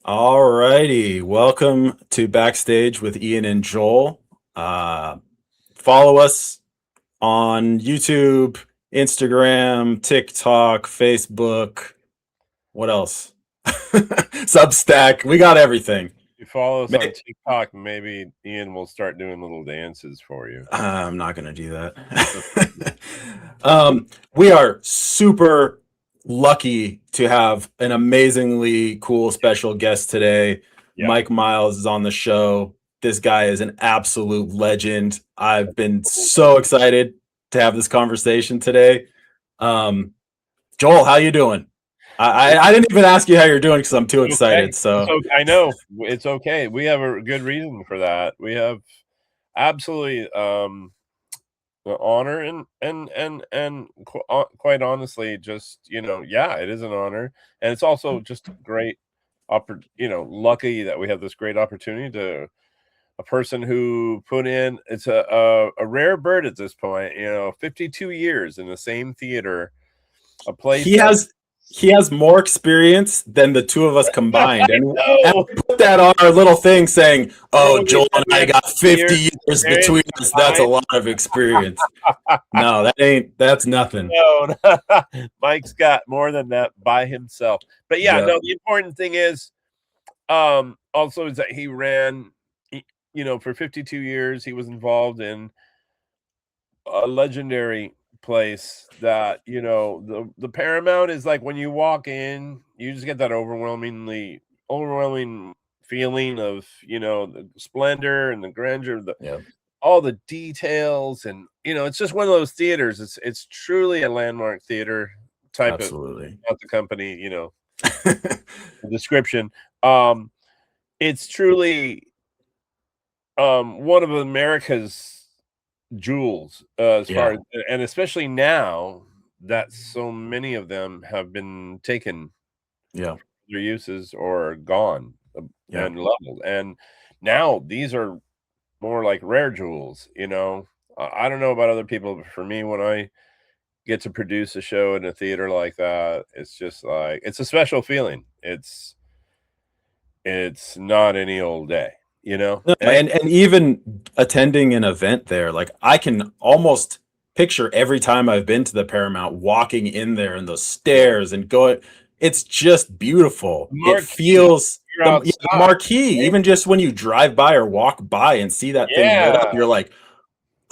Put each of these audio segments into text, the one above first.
All righty. Welcome to Backstage with Ian and Joel. Uh, Follow us on YouTube, Instagram, TikTok, Facebook. What else? Substack. We got everything. You follow us Ma- on TikTok, maybe Ian will start doing little dances for you. I'm not going to do that. We are super lucky to have an amazingly cool special guest today. Yeah. Mike Miles is on the show. This guy is an absolute legend. I've been so excited to have this conversation today. Um, Joel, how you doing? I didn't even ask you how you're doing because I'm too Okay. excited. So I know it's okay. We have a good reason for that. We have absolutely the honor and quite honestly, just yeah, it is an honor, and it's also just great. Lucky that we have this great opportunity to a person who put in it's a rare bird at this point. 52 years in the same theater, a place he that has he has more experience than the two of us combined, I and know. we put that on our little thing saying, "Oh, Nearly Joel and I 100 got years 50 years experience between us. That's a combined. lot of experience." No, that's nothing. No, Mike's got more than that by himself. But yeah, Yeah, no, the important thing is, also is that he ran, for 52 years, he was involved in a legendary place that, the Paramount is like when you walk in, you just get that overwhelming feeling of, the splendor and the grandeur of the yeah, all the details, and it's just one of those theaters. It's truly a landmark theater type of, absolutely. not the company, the description. Um, it's truly one of America's jewels, as far Yeah, as, and especially now that so many of them have been taken yeah, for their uses or gone, yeah. and leveled. And now these are more like rare jewels, I don't know about other people, but for me, when I get to produce a show in a theater like that, it's just like it's a special feeling. It's not any old day, No, And and even attending an event there, like I can almost picture every time I've been to the Paramount walking in there and those stairs and going. It's just beautiful. It marquee, feels you're the outside, marquee, right? even just when you drive by or walk by and see that thing lit up, Yeah, you're like,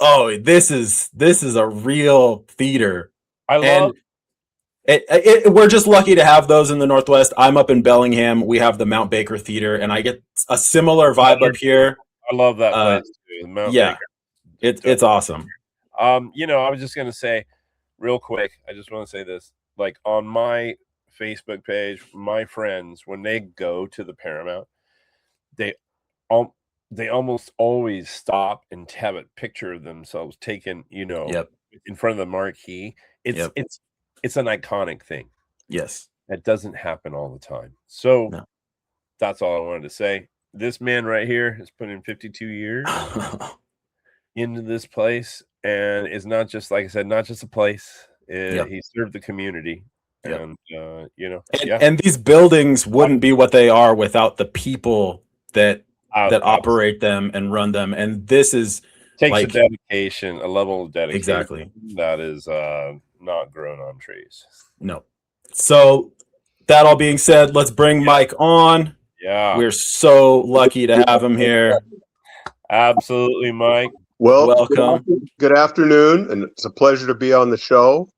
oh, this is a real theater. I love And we're just lucky to have those in the Northwest. I'm up in Bellingham. We have the Mount Baker Theater, and I get a similar vibe another up here. I love that Uh, place too, Mount yeah, Baker. it's awesome. I was just gonna say real quick, I just want to say this. Like on my Facebook page, my friends, when they go to the Paramount, they al- they almost always stop and have a picture of themselves taken, Yep, in front of the marquee. It's yep, it's it's an iconic thing. yes. That doesn't happen all the time. So No. that's all I wanted to say. This man right here has put in 52 years into this place, and is not just, like I said, not just a place. Yep, He served the community, yep. and And yeah, and these buildings wouldn't be what they are without the people that absolutely. operate them and run them. And this is Takes a like dedication, a level of dedication exactly. that is not grown on trees. No. So that all being said, let's bring Yeah, Mike on. yeah, We're so lucky to have him here. absolutely, Mike. Well, Welcome. good afternoon, and it's a pleasure to be on the show.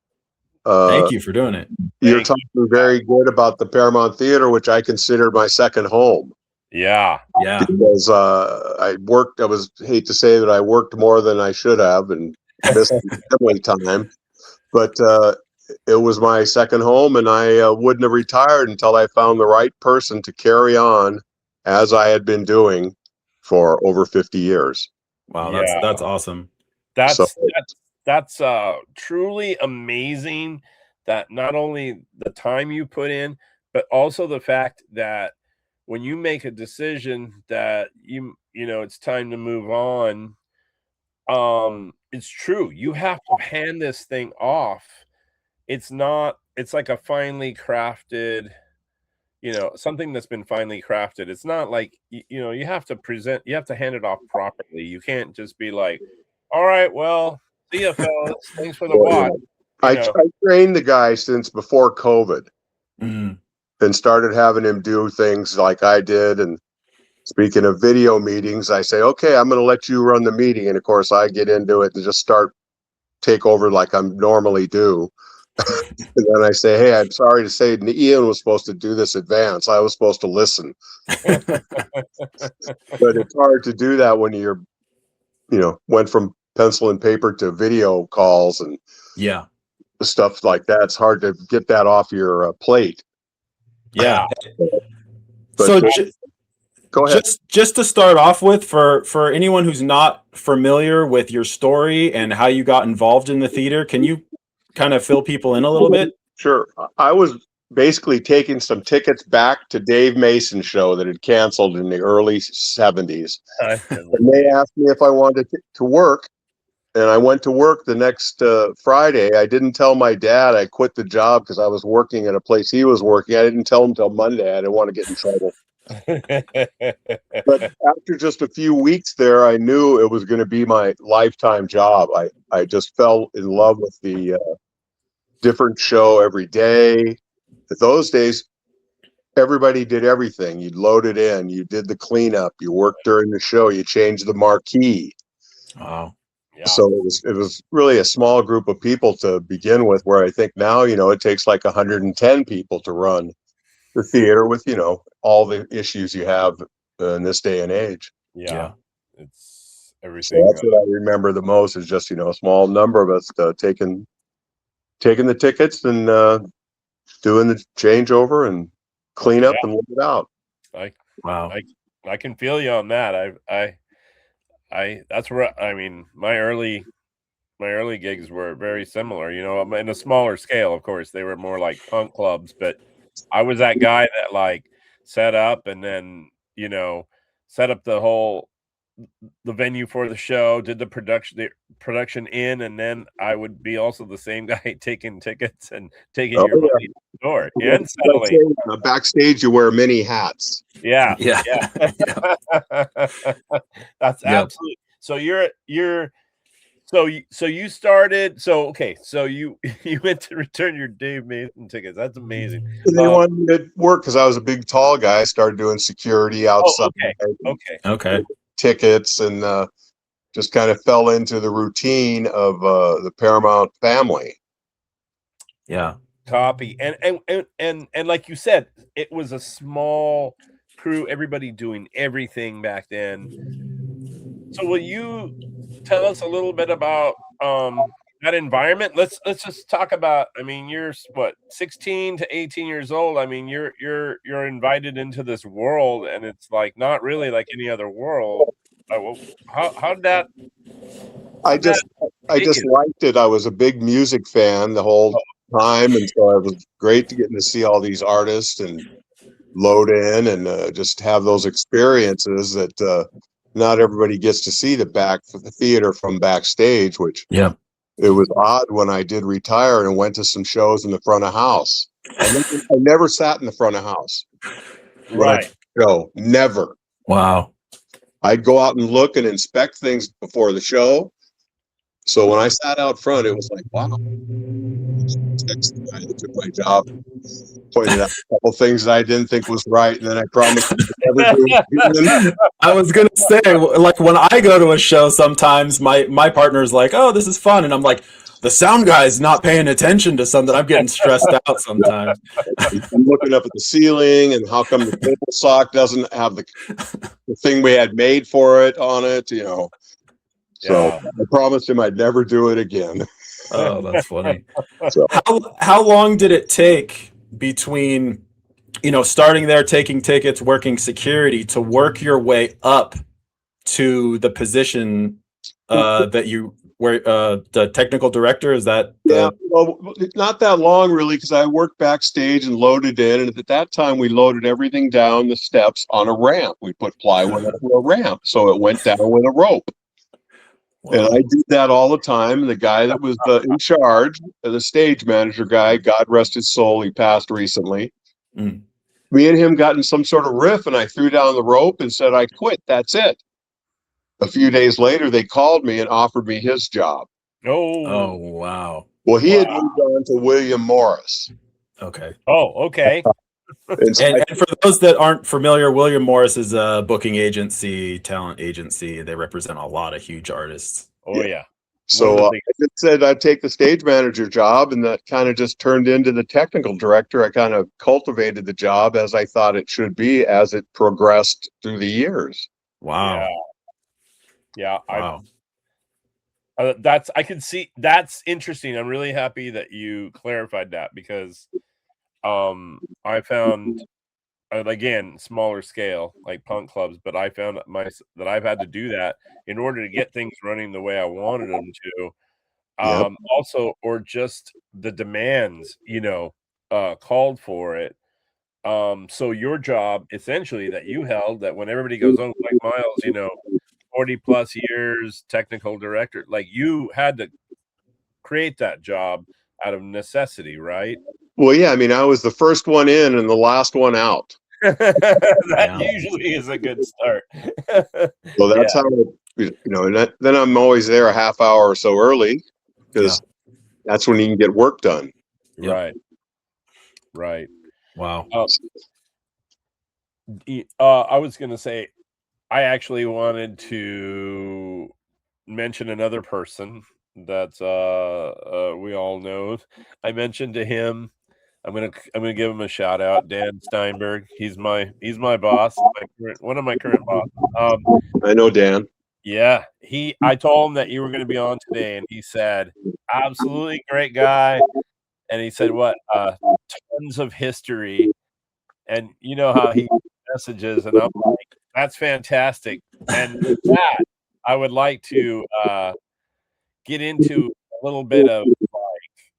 Uh, Thank you for doing it. you're Thank you. talking very good about the Paramount Theater, which I consider my second home Yeah, Yeah. because I worked. I was hate to say that I worked more than I should have and missed family time, but it was my second home, and I wouldn't have retired until I found the right person to carry on as I had been doing for over 50 years. Wow, yeah. that's awesome. So That's truly amazing that not only the time you put in, but also the fact that when you make a decision that it's time to move on, it's true. You have to hand this thing off. It's not it's like a finely crafted, something that's been finely crafted. It's not like, you have to hand it off properly. You can't just be like, all right, well, see ya, fellas. Thanks for the watch. I trained the guy since before COVID, Mm. and started having him do things like I did. And speaking of video meetings, I say, okay, I'm going to let you run the meeting. And of course, I get into it and just take over like I normally do. And then I say, hey, I'm sorry to say, Ian was supposed to do this advance. I was supposed to listen. But it's hard to do that when went from pencil and paper to video calls and stuff like that. It's hard to get that off your plate. Yeah. But So go ahead. Just to start off with, for anyone who's not familiar with your story and how you got involved in the theater, can you kind of fill people in a little bit? Sure. I was basically taking some tickets back to Dave Mason's show that had canceled in the early 70s. And they asked me if I wanted to work. And I went to work the next Friday. I didn't tell my dad I quit the job because I was working at a place he was working. I didn't tell him until Monday. I didn't want to get in trouble. But after just a few weeks there, I knew it was going to be my lifetime job. I just fell in love with the different show every day. In those days, everybody did everything. You'd load it in, you did the cleanup, you worked during the show, you changed the marquee. Wow. Yeah. So it was really a small group of people to begin with, where I think now, it takes like 110 people to run the theater with, all the issues you have in this day and age. Yeah. It's everything. So that's what I remember the most, is just, a small number of us taking the tickets and doing the changeover and clean up and let it out. Wow. I can feel you on that. That's where, my early gigs were very similar, in a smaller scale. Of course, they were more like punk clubs, but I was that guy that like set up and then, set up the venue for the show, did the production in, and then I would be also the same guy taking tickets and taking your money to the door and settling. Backstage, you wear many hats. Yeah. That's Yep. absolutely. So so you started. So okay. So you went to return your Dave Mason tickets. That's amazing. And they wanted me to work because I was a big, tall guy. I started doing security outside. Okay. Tickets, and just kind of fell into the routine of the Paramount family. Yeah. Copy. And like you said, it was a small crew, everybody doing everything back then. So will you tell us a little bit about that environment? Let's just talk about, you're what, 16 to 18 years old. You're invited into this world, and it's like not really like any other world. How did that? I just liked it. I was a big music fan the whole time, and so it was great to get to see all these artists and load in and just have those experiences that not everybody gets to see. The theater from Backstage, which it was odd when I did retire and went to some shows in the front of house. I never sat in the front of house. Right. No, never. Wow. I'd go out and look and inspect things before the show. So when I sat out front, it was like, wow. The guy that took my job pointed out a couple things that I didn't think was right, and then I promised to never do it again. I was gonna say, like, when I go to a show, sometimes my partner's like, "Oh, this is fun," and I'm like, "The sound guy's not paying attention to something." I'm getting stressed out sometimes. I'm looking up at the ceiling, and how come the table sock doesn't have the thing we had made for it on it? So I promised him I'd never do it again. Oh, that's funny. So how long did it take between, starting there, taking tickets, working security, to work your way up to the position that you were the technical director? Is that well, not that long really, because I worked backstage and loaded in, and at that time we loaded everything down the steps on a ramp. We put plywood over a ramp, so it went down with a rope. Wow. And I did that all the time. The guy that was in charge, the stage manager guy, God rest his soul, he passed recently. me and him got in some sort of riff, and I threw down the rope and said, I quit. That's it. A few days later, they called me and offered me his job. Oh, wow. Well, he had moved on to William Morris. Okay. Oh, okay. And for those that aren't familiar, William Morris is a booking agency, talent agency. They represent a lot of huge artists. Oh, yeah. So I just said I'd take the stage manager job, and that kind of just turned into the technical director. I kind of cultivated the job as I thought it should be as it progressed through the years. Wow. Yeah. Wow. I can see that's interesting. I'm really happy that you clarified that, because I found, again, smaller scale, like punk clubs, but I found that I've had to do that in order to get things running the way I wanted them to. Also, or just the demands, called for it. So your job essentially that you held, that when everybody goes, oh, like Miles, 40 plus years, technical director, like you had to create that job out of necessity, right? Well, yeah, I mean, I was the first one in and the last one out. That usually is a good start. Well, that's how, and then I'm always there a half hour or so early, because that's when you can get work done. Right. Wow. I was going to say, I actually wanted to mention another person that we all know. I mentioned to him, I'm gonna give him a shout out, Dan Steinberg. He's my boss, one of my current bosses. I know Dan. Yeah, I told him that you were going to be on today, and he said, absolutely great guy. And he said, what, tons of history, and you know how he messages, and I'm like, that's fantastic. And with that, I would like to get into a little bit of like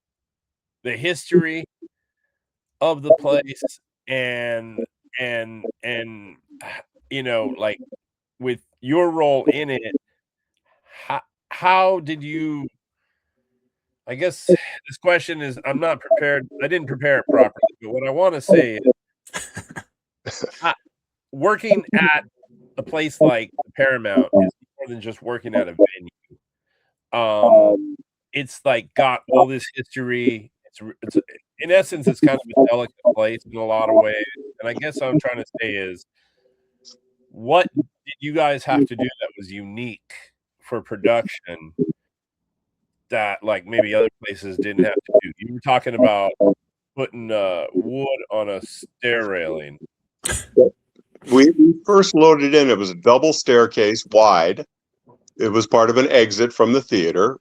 the history of the place, and like with your role in it, how did you, I guess this question is, I'm not prepared. I didn't prepare it properly, but what I want to say is working at a place like Paramount is more than just working at a venue. It's like got all this history. It's in essence, it's kind of a delicate place in a lot of ways. And I guess what I'm trying to say is, what did you guys have to do that was unique for production that like maybe other places didn't have to do? You were talking about putting wood on a stair railing. We first loaded in. It was a double staircase wide. It was part of an exit from the theater.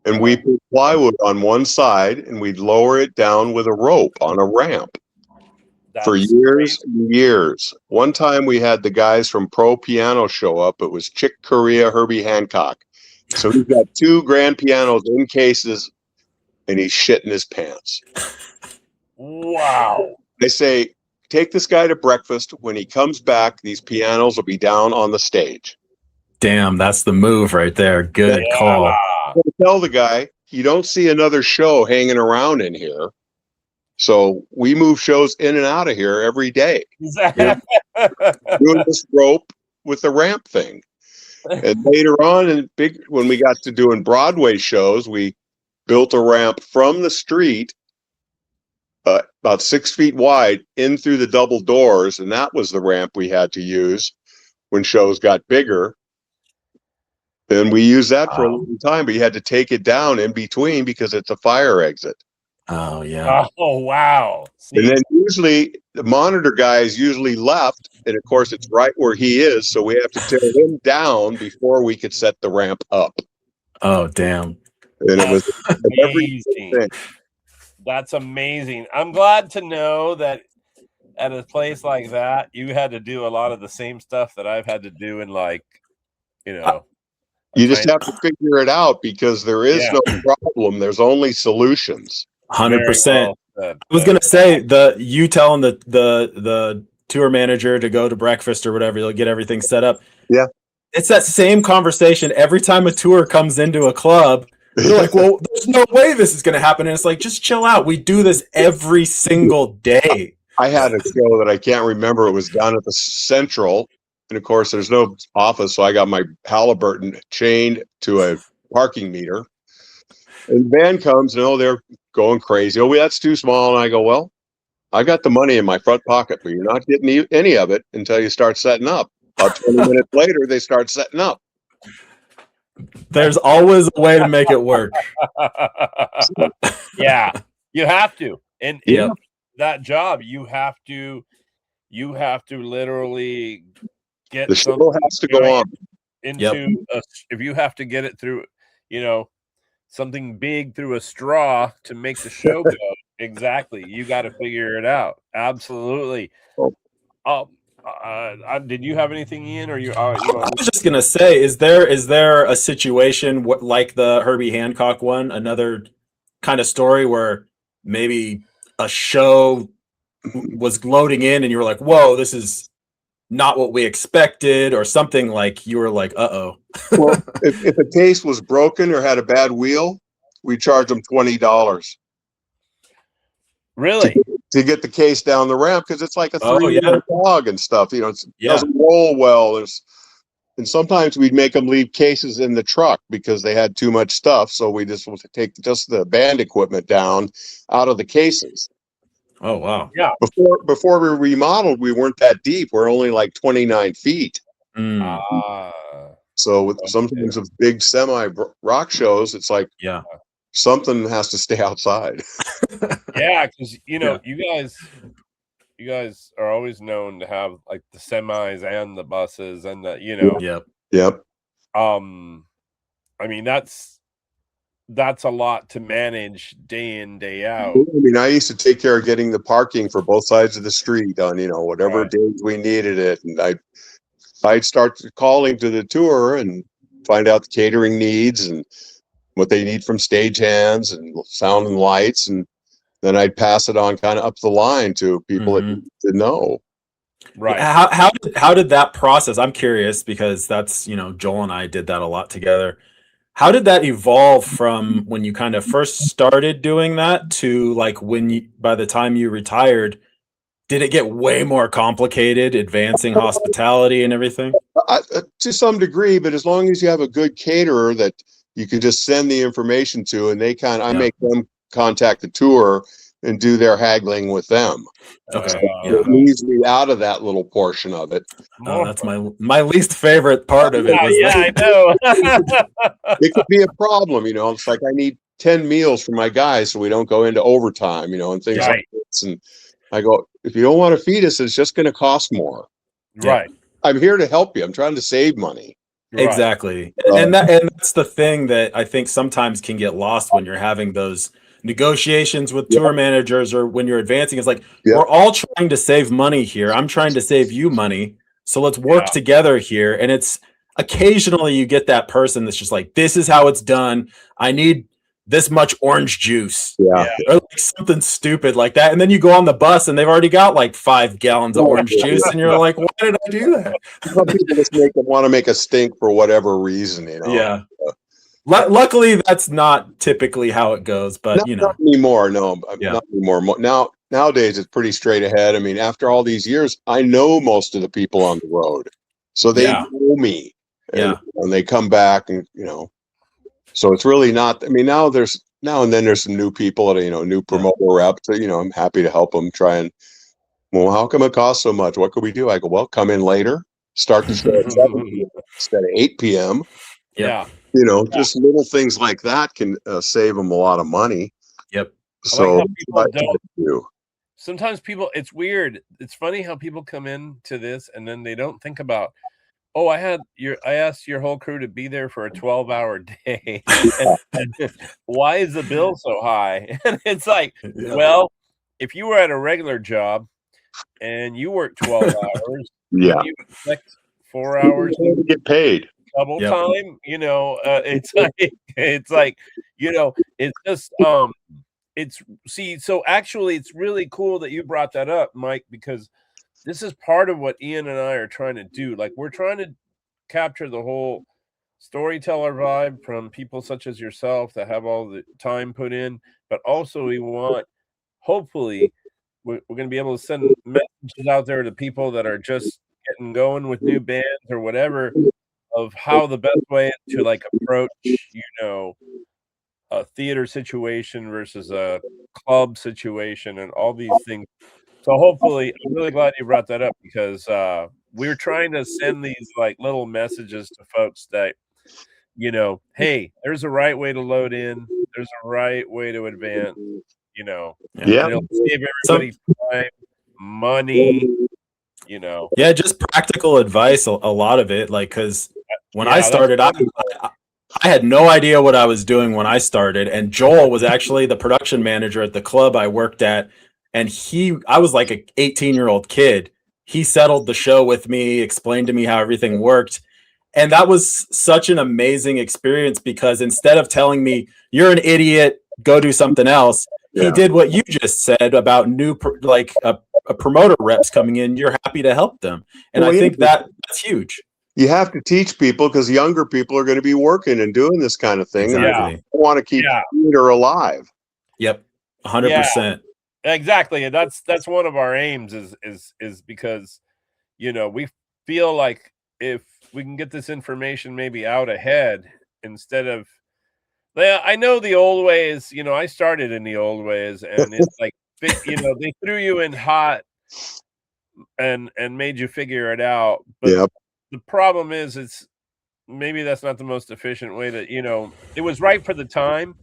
And we put plywood on one side, and we'd lower it down with a rope on a ramp. For years and years. One time we had the guys from Pro Piano show up. It was Chick Corea, Herbie Hancock. So he's got 2 grand pianos in cases, and he's shitting his pants. Wow. They say, take this guy to breakfast. When he comes back, these pianos will be down on the stage. Damn, that's the move right there. Good call. Tell the guy, you don't see another show hanging around in here. So we move shows in and out of here every day. Doing this rope with the ramp thing. And later on, when we got to doing Broadway shows, we built a ramp from the street, about 6 feet wide, in through the double doors. And that was the ramp we had to use when shows got bigger. And we used that for a long time, but you had to take it down in between because it's a fire exit. Oh, yeah. Oh, wow. See? And then usually the monitor guy is usually left. And of course, it's right where he is. So we have to tear him down before we could set the ramp up. Oh, damn. And it was amazing. That's amazing. I'm glad to know that at a place like that, you had to do a lot of the same stuff that I've had to do in, like, you just have to figure it out, because there is no problem. There's only solutions. 100%. I was gonna say, you telling the tour manager to go to breakfast or whatever, you'll get everything set up. Yeah, it's that same conversation every time a tour comes into a club. They're like, well, there's no way this is gonna happen, and it's like, just chill out. We do this every single day. I had a show that I can't remember. It was down at the Central, and of course, there's no office, so I got my Halliburton chained to a parking meter. And the van comes, and they're going crazy. Oh, that's too small. And I go, well, I got the money in my front pocket, but you're not getting any of it until you start setting up. About 20 minutes later, they start setting up. There's always a way to make it work. Yeah, you have to. And Yep. that job, you have to literally get The show something has to go on. into if you have to get it through, something big through a straw to make the show go. Exactly. You got to figure it out. Absolutely. Did you have anything, Ian, or you? I was just gonna say, is there a situation like the Herbie Hancock one, another kind of story where maybe a show was loading in and you were like, "Whoa, this is not what we expected," or something like you were like, "Uh-oh." Well, if a case was broken or had a bad wheel, we charge them $20. Really? To get the case down the ramp, because it's like a 3-wheel dog and stuff. It doesn't roll well. And sometimes we'd make them leave cases in the truck because they had too much stuff. So we just want to take just the band equipment down out of the cases. Oh wow! Yeah. Before we remodeled, we weren't that deep. We're only like 29 feet. So sometimes with big semi rock shows, it's like something has to stay outside. Yeah, because you guys are always known to have like the semis and the buses and the Yep. I mean that's a lot to manage day in, day out. I mean, I used to take care of getting the parking for both sides of the street on whatever days we needed it, and I'd start calling to the tour and find out the catering needs and what they need from stagehands and sound and lights, and then I'd pass it on kind of up the line to people that need to know. Right. How did that process? I'm curious because that's, Joel and I did that a lot together. How did that evolve from when you kind of first started doing that to like by the time you retired? Did it get way more complicated, advancing hospitality and everything? To some degree, but as long as you have a good caterer that you can just send the information to, and I make them contact the tour and do their haggling with them. Okay. So it leaves me out of that little portion of it. Oh, that's my least favorite part of it. I know. It could be a problem, It's like I need 10 meals for my guys so we don't go into overtime, and things like this. And I go, if you don't want to feed us, it's just going to cost more. Right. I'm here to help you. I'm trying to save money. Exactly. And that's the thing that I think sometimes can get lost when you're having those negotiations with tour managers or when you're advancing. It's like, we're all trying to save money here. I'm trying to save you money. So let's work together here. And it's occasionally you get that person that's just like, this is how it's done. I need this much orange juice. Or like something stupid like that. And then you go on the bus and they've already got like 5 gallons of orange juice. And you're like, why did I do that? Some people just want to make a stink for whatever reason, Yeah. Luckily, that's not typically how it goes, but not anymore. No, not anymore. Nowadays, it's pretty straight ahead. I mean, after all these years, I know most of the people on the road, so they know me. And they come back, and so it's really not. I mean, now and then there's some new people that new promoter reps. So, I'm happy to help them try and. Well, how come it costs so much? What could we do? I go, well, come in later. Start the show at 7 p.m. instead of 8 p.m. Yeah. Just little things like that can save them a lot of money. Yep. So sometimes people, it's weird. It's funny how people come into this and then they don't think about, oh, I asked your whole crew to be there for a 12-hour day. and why is the bill so high? And it's like, well, if you were at a regular job and you work 12 hours, you expect 4 hours to get paid. Double time, it's like, it's just, so actually it's really cool that you brought that up, Mike, because this is part of what Ian and I are trying to do. Like, we're trying to capture the whole storyteller vibe from people such as yourself that have all the time put in, but also we want, hopefully, we're going to be able to send messages out there to people that are just getting going with new bands or whatever, of how the best way to like approach, a theater situation versus a club situation and all these things. So hopefully, I'm really glad you brought that up, because we're trying to send these like little messages to folks that, hey, there's a right way to load in, there's a right way to advance, Yeah. and it'll save everybody time, money, Yeah, just practical advice, a lot of it. Like, because when I that's started, I had no idea what I was doing when I started, and Joel was actually the production manager at the club I worked at, and I was like an 18-year-old kid. He settled the show with me, explained to me how everything worked, and that was such an amazing experience, because instead of telling me, "You're an idiot, go do something else," he did what you just said about a promoter reps coming in. You're happy to help them, and I think that's huge. You have to teach people, because younger people are going to be working and doing this kind of thing. Exactly. And they want to keep theater alive. Yep, 100%. Exactly, and that's one of our aims is because we feel like if we can get this information maybe out ahead, instead of, I know the old ways, I started in the old ways, and it's like, they threw you in hot and made you figure it out. But the problem is, it's maybe that's not the most efficient way to, it was right for the time,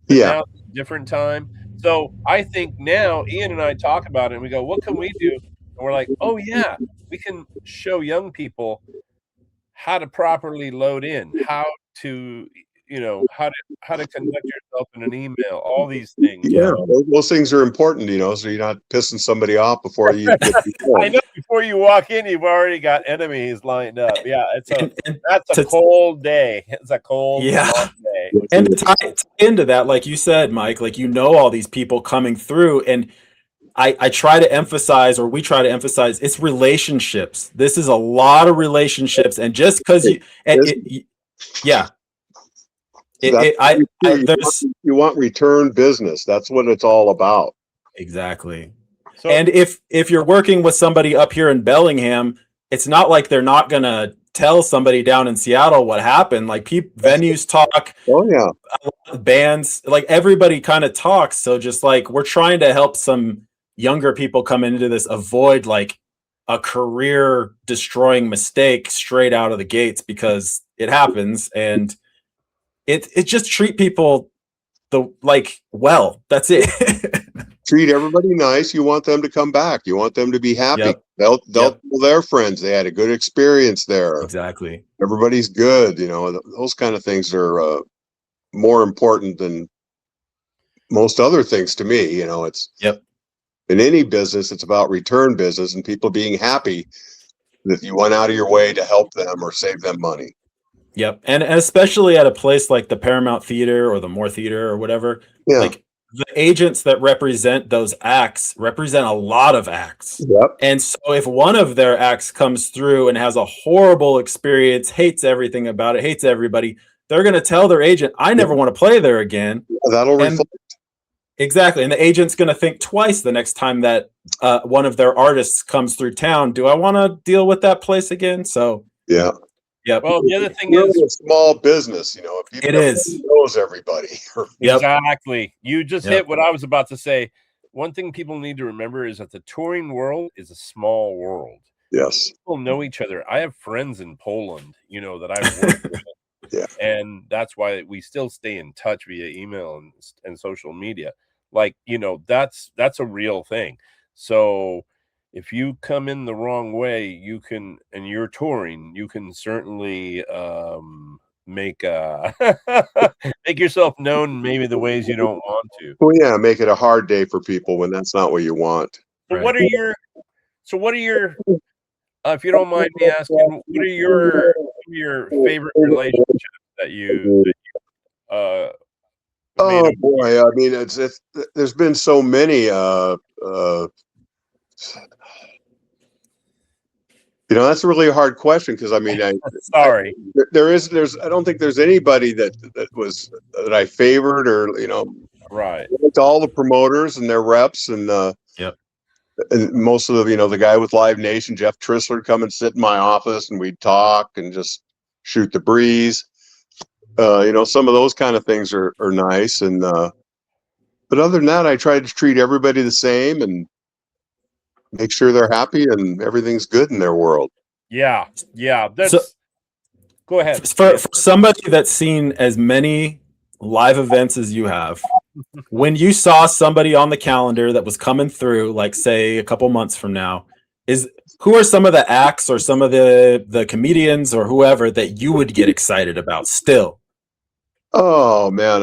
but now it's a different time. So I think now Ian and I talk about it and we go, what can we do? And we're like, oh yeah, we can show young people how to properly load in, how to, how to conduct yourself in an email, all these things. Yeah, those things are important, so you're not pissing somebody off before you get I know, before you walk in, you've already got enemies lined up. Yeah, that's a cold day. It's a cold long day. And to tie into that, like you said, Mike, like, all these people coming through, and I try to emphasize, or we try to emphasize, it's relationships. This is a lot of relationships, and just because you want return business. That's what it's all about. Exactly. So, and if you're working with somebody up here in Bellingham, it's not like they're not gonna tell somebody down in Seattle what happened. Like, venues talk. Oh yeah. Bands, like, everybody kind of talks. So just like, we're trying to help some younger people come into this, avoid like a career destroying mistake straight out of the gates, because it happens, and it just treat people well. That's it. Treat everybody nice. You want them to come back. You want them to be happy. They'll tell their friends they had a good experience there. Exactly. Everybody's good. Those kind of things are more important than most other things to me. It's in any business, it's about return business and people being happy that you went out of your way to help them or save them money. Yep. And especially at a place like the Paramount Theatre or the Moore Theatre or whatever, like, the agents that represent those acts represent a lot of acts. Yep. And so if one of their acts comes through and has a horrible experience, hates everything about it, hates everybody, they're going to tell their agent, I never want to play there again. That'll reflect. Exactly. And the agent's going to think twice the next time that one of their artists comes through town. Do I want to deal with that place again? So, yeah. Well, the other thing is, a small business, it is, knows everybody. Exactly. You just hit what I was about to say. One thing people need to remember is that the touring world is a small world. Yes. People know each other. I have friends in Poland, that I've worked with. Yeah. And that's why we still stay in touch via email and social media. Like, that's a real thing. So if you come in the wrong way, and you're touring, you can certainly make yourself known maybe the ways you don't want to. Well, yeah, make it a hard day for people when that's not what you want. So right. What are your if you don't mind me asking, what are your favorite relationships that you oh boy, I mean, there's been so many that's a really hard question, because I mean, sorry, there's I don't think there's anybody that I favored, or right. It's all the promoters and their reps, and and most of the, the guy with Live Nation, Jeff Trissler, would come and sit in my office, and we'd talk and just shoot the breeze. Some of those kind of things are nice. And but other than that, I try to treat everybody the same and make sure they're happy and everything's good in their world. Yeah. That's So- go ahead. For somebody that's seen as many live events as you have, when you saw somebody on the calendar that was coming through, like say a couple months from now, who are some of the acts or some of the comedians or whoever that you would get excited about still? Oh man,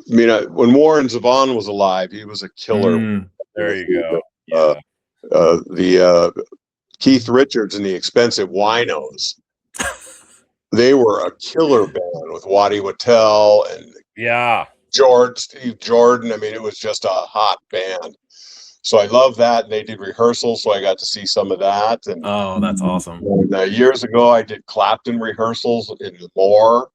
when Warren Zevon was alive, he was a killer. There you go. Yeah. The Keith Richards and the Expensive Winos, they were a killer band with Waddy Wachtel and Steve Jordan. I mean, it was just a hot band. So I love that. And they did rehearsals, so I got to see some of that. And oh, that's awesome. And, years ago, I did Clapton rehearsals in Moore.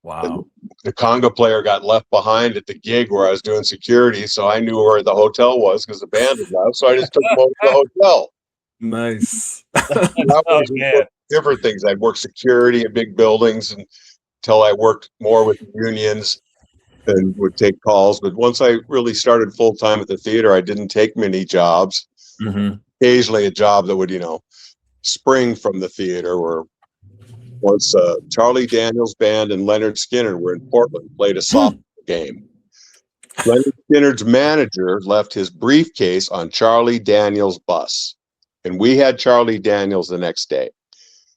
Wow. And the conga player got left behind at the gig where I was doing security, so I knew where the hotel was because the band had left. So I just took him over to the hotel. Nice. That was different things. I'd work security at big buildings until I worked more with unions and would take calls. But once I really started full time at the theater, I didn't take many jobs. Mm-hmm. Occasionally a job that would, spring from the theater. Or once Charlie Daniels Band and Leonard Skinner were in Portland, played a softball game. Leonard Skinner's manager left his briefcase on Charlie Daniels' bus. And we had Charlie Daniels the next day.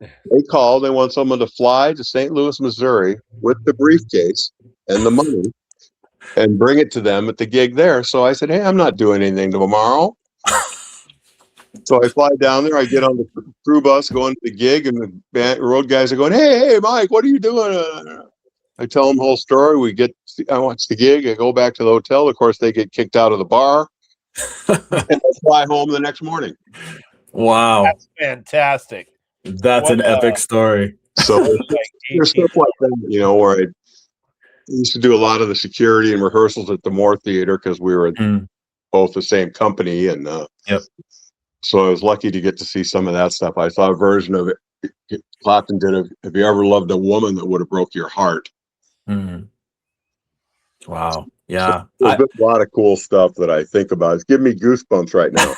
They called. They want someone to fly to St. Louis, Missouri with the briefcase and the money and bring it to them at the gig there. So I said, hey, I'm not doing anything tomorrow. So I fly down there. I get on the crew bus going to the gig, and the road guys are going, hey, Mike, what are you doing? I tell them the whole story. I watch the gig. I go back to the hotel. Of course, they get kicked out of the bar. And I fly home the next morning. Wow. That's fantastic. That's an epic story. So there's stuff like that, where I used to do a lot of the security and rehearsals at the Moore Theater because we were both the same company. And so I was lucky to get to see some of that stuff. I saw a version of it. Clapton did Have You Ever Loved a Woman That Would Have Broke Your Heart? Mm. Wow. Yeah. So there's a lot of cool stuff that I think about. It's giving me goosebumps right now.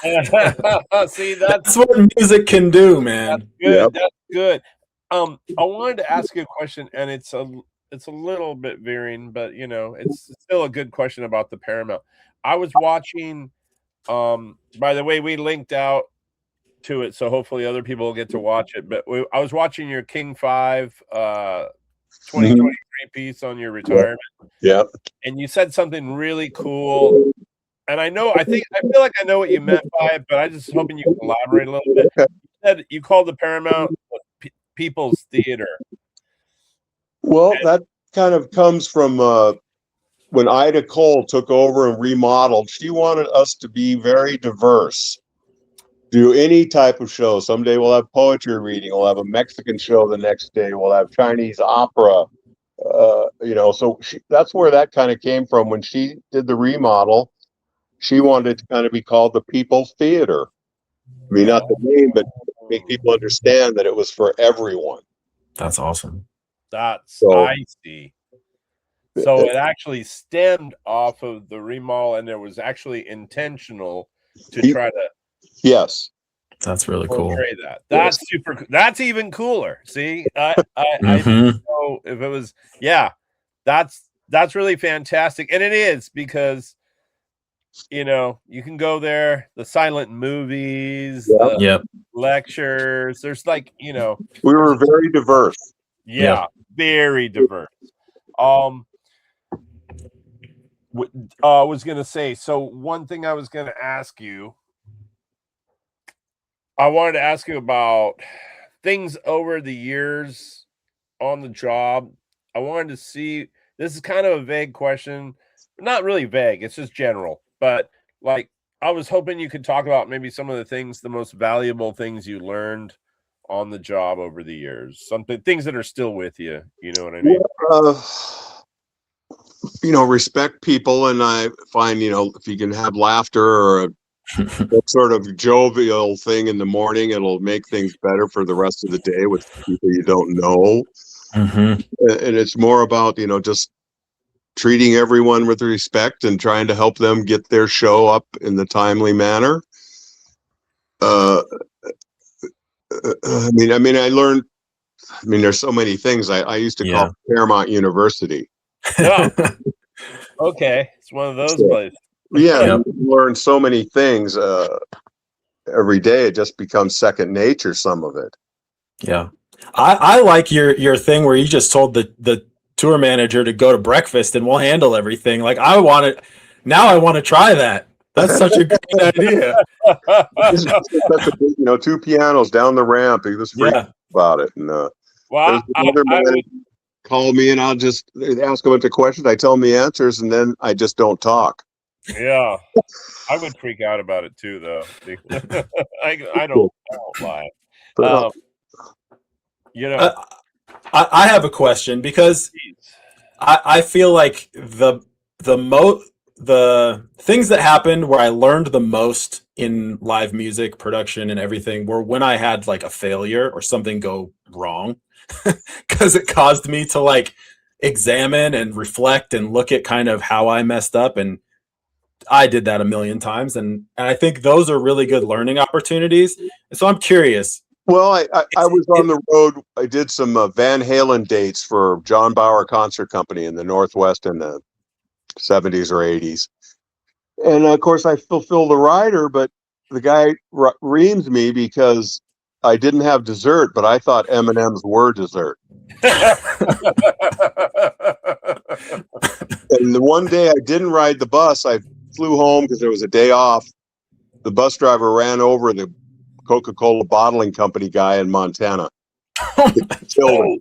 See, that's what music can do, man. That's good. Yep. That's good. I wanted to ask you a question, and it's a little bit varying, but it's still a good question about the Paramount. I was watching. By the way, we linked out to it, so hopefully other people will get to watch it. But I was watching your King 5 2023 piece on your retirement. Yeah. And you said something really cool. And I feel like I know what you meant by it, but I just hoping you can elaborate a little bit. You said you called the Paramount People's Theater. Well, that kind of comes from when Ida Cole took over and remodeled. She wanted us to be very diverse. Do any type of show. Someday we'll have poetry reading. We'll have a Mexican show the next day. We'll have Chinese opera. So that's where that kind of came from. When she did the remodel, she wanted to kind of be called the People's Theater. I mean, not the name, but make people understand that it was for everyone. That's awesome. I see. So it actually stemmed off of the remodel, and it was actually intentional to try to. Yes. That's really cool. That's super. That's even cooler. See, I didn't know if it was. Yeah, that's really fantastic, and it is because you can go there. The silent movies, lectures. There's we were very diverse. Yeah, very diverse. I was gonna say. So one thing I was gonna ask you. I wanted to ask you about things over the years on the job. I wanted to see, this is kind of a vague question, not really vague, it's just general, but I was hoping you could talk about maybe some of the most valuable things you learned on the job over the years, things that are still with you. You know what I mean? respect people, and I find, if you can have laughter or a sort of jovial thing in the morning, it'll make things better for the rest of the day with people you don't know. Mm-hmm. And it's more about, just treating everyone with respect and trying to help them get their show up in the timely manner. I learned, there's so many things. I used to call Paramount University. Yeah. Okay. It's one of those places. Yeah. You learn so many things every day. It just becomes second nature, some of it. Yeah. I like your thing where you just told the tour manager to go to breakfast and we'll handle everything. Like I want to try that. That's such a great idea. Such a big, 2 pianos down the ramp. He was freaking about it. And well, another man call me and I'll just ask him a bunch of questions. I tell him the answers and then I just don't talk. Yeah. I would freak out about it too, though. I don't lie. I have a question because I feel like the things that happened where I learned the most in live music production and everything were when I had like a failure or something go wrong, because it caused me to like examine and reflect and look at kind of how I messed up. And I did that a million times. And I think those are really good learning opportunities. And so I'm curious. Well, I was on the road. I did some Van Halen dates for John Bauer Concert Company in the Northwest in the 70s or 80s. And of course, I fulfilled the rider, but the guy reamed me because I didn't have dessert, but I thought M&Ms were dessert. And the one day I didn't ride the bus, I flew home because there was a day off. The bus driver ran over the Coca-Cola bottling company guy in Montana. Killed him.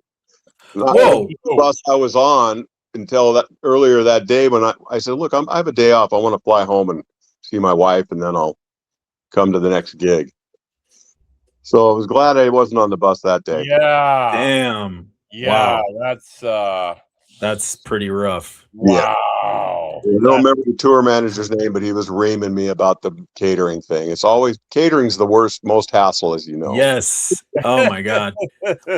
Whoa. The bus I was on until that earlier that day when I said, look, I have a day off. I want to fly home and see my wife, and then I'll come to the next gig. So I was glad I wasn't on the bus that day. Yeah. Damn. Yeah. Wow. That's pretty rough. Wow. I don't remember the tour manager's name, but he was reaming me about the catering thing. It's always catering's the worst, most hassle, as you know. Yes. Oh my God.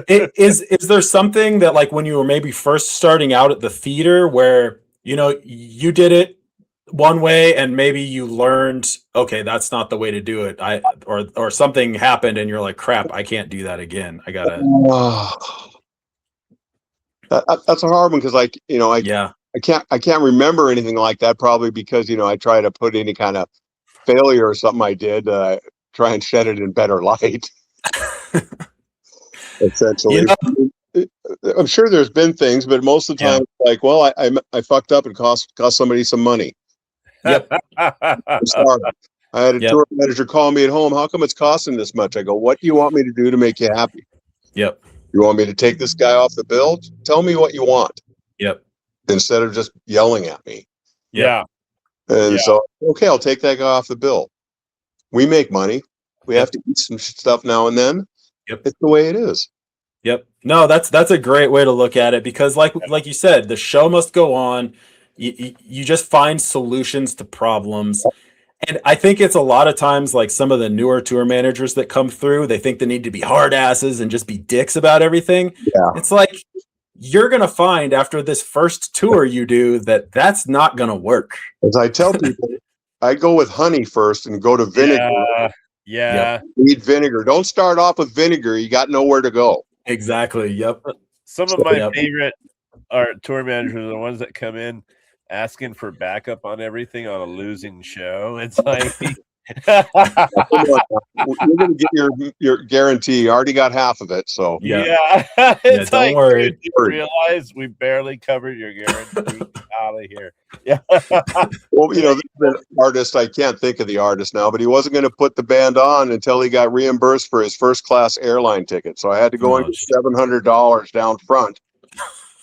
Is there something that like when you were maybe first starting out at the theater where, you did it one way and maybe you learned, okay, that's not the way to do it. Or something happened and you're like, crap, I can't do that again. I gotta. That's a hard one because I can't remember anything like that, probably because, I try to put any kind of failure or something I did, try and shed it in better light. Essentially. I'm sure there's been things, but most of the time, like, well, I fucked up and cost somebody some money. Yep. I'm sorry. I had a tour manager call me at home. How come it's costing this much? I go, what do you want me to do to make you happy? Yep. You want me to take this guy off the bill? Tell me what you want. Yep. Instead of just yelling at me. Yeah. And so, okay, I'll take that guy off the bill. We make money. We have to eat some stuff now and then. Yep. It's the way it is. Yep. No, that's a great way to look at it because like you said, the show must go on. You just find solutions to problems. And I think it's a lot of times like some of the newer tour managers that come through, they think they need to be hard asses and just be dicks about everything. Yeah. It's like you're going to find after this first tour you do that's not going to work. As I tell people, I go with honey first and go to vinegar. Yeah. Eat vinegar. Don't start off with vinegar. You got nowhere to go. Exactly. Yep. Some of my favorite tour managers are the ones that come in asking for backup on everything on a losing show. It's like you're going to get your guarantee. You already got half of it. So it's don't like, worry. Dude, you realize we barely covered your guarantee. Out of here. Yeah. Well, the artist, I can't think of the artist now, but he wasn't going to put the band on until he got reimbursed for his first class airline ticket. So I had to go and get $700 down front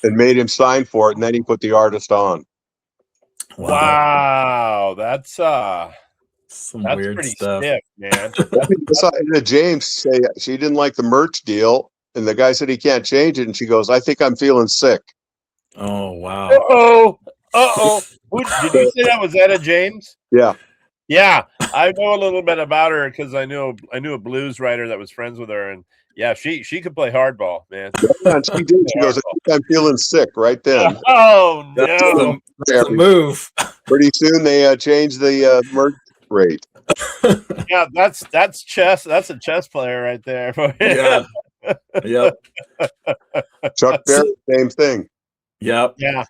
and made him sign for it. And then he put the artist on. Wow. That's some weird pretty stuff, stiff, man. I saw Anna James say she didn't like the merch deal, and the guy said he can't change it, and she goes, "I think I'm feeling sick." Oh wow! Oh, Uh-oh. Did you say that was Etta James? Yeah. Yeah, I know a little bit about her because I knew a blues writer that was friends with her, and yeah, she could play hardball, man. Yeah, and she did. She goes, I think I'm feeling sick right then. Oh That's no! that's a move. Pretty soon they changed the merch rate. Yeah, that's chess. That's a chess player right there. Yeah. Yep. Chuck Berry, same thing. Yep. Yeah.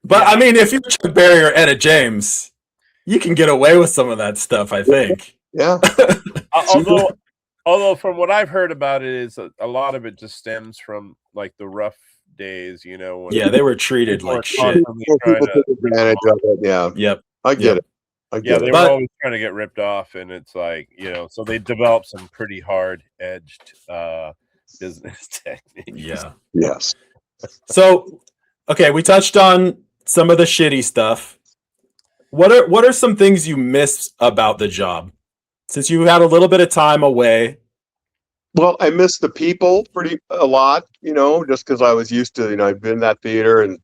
But Yeah. I mean, if you're Chuck Berry or Etta James, you can get away with some of that stuff, I think. Yeah. Although from what I've heard about it is a lot of it just stems from like the rough days, you know. When Yeah, they were treated people like were shit. constantly People trying to took advantage of it. Yeah. Yep. I get it. I yeah, get they it. were always trying to get ripped off, and it's like, you know, so they developed some pretty hard-edged business techniques. Yeah. Yes. So, okay, we touched on some of the shitty stuff. What are some things you miss about the job? Since you had a little bit of time away. Well, I miss the people a lot, you know, just because I was used to, you know, I've been in that theater and,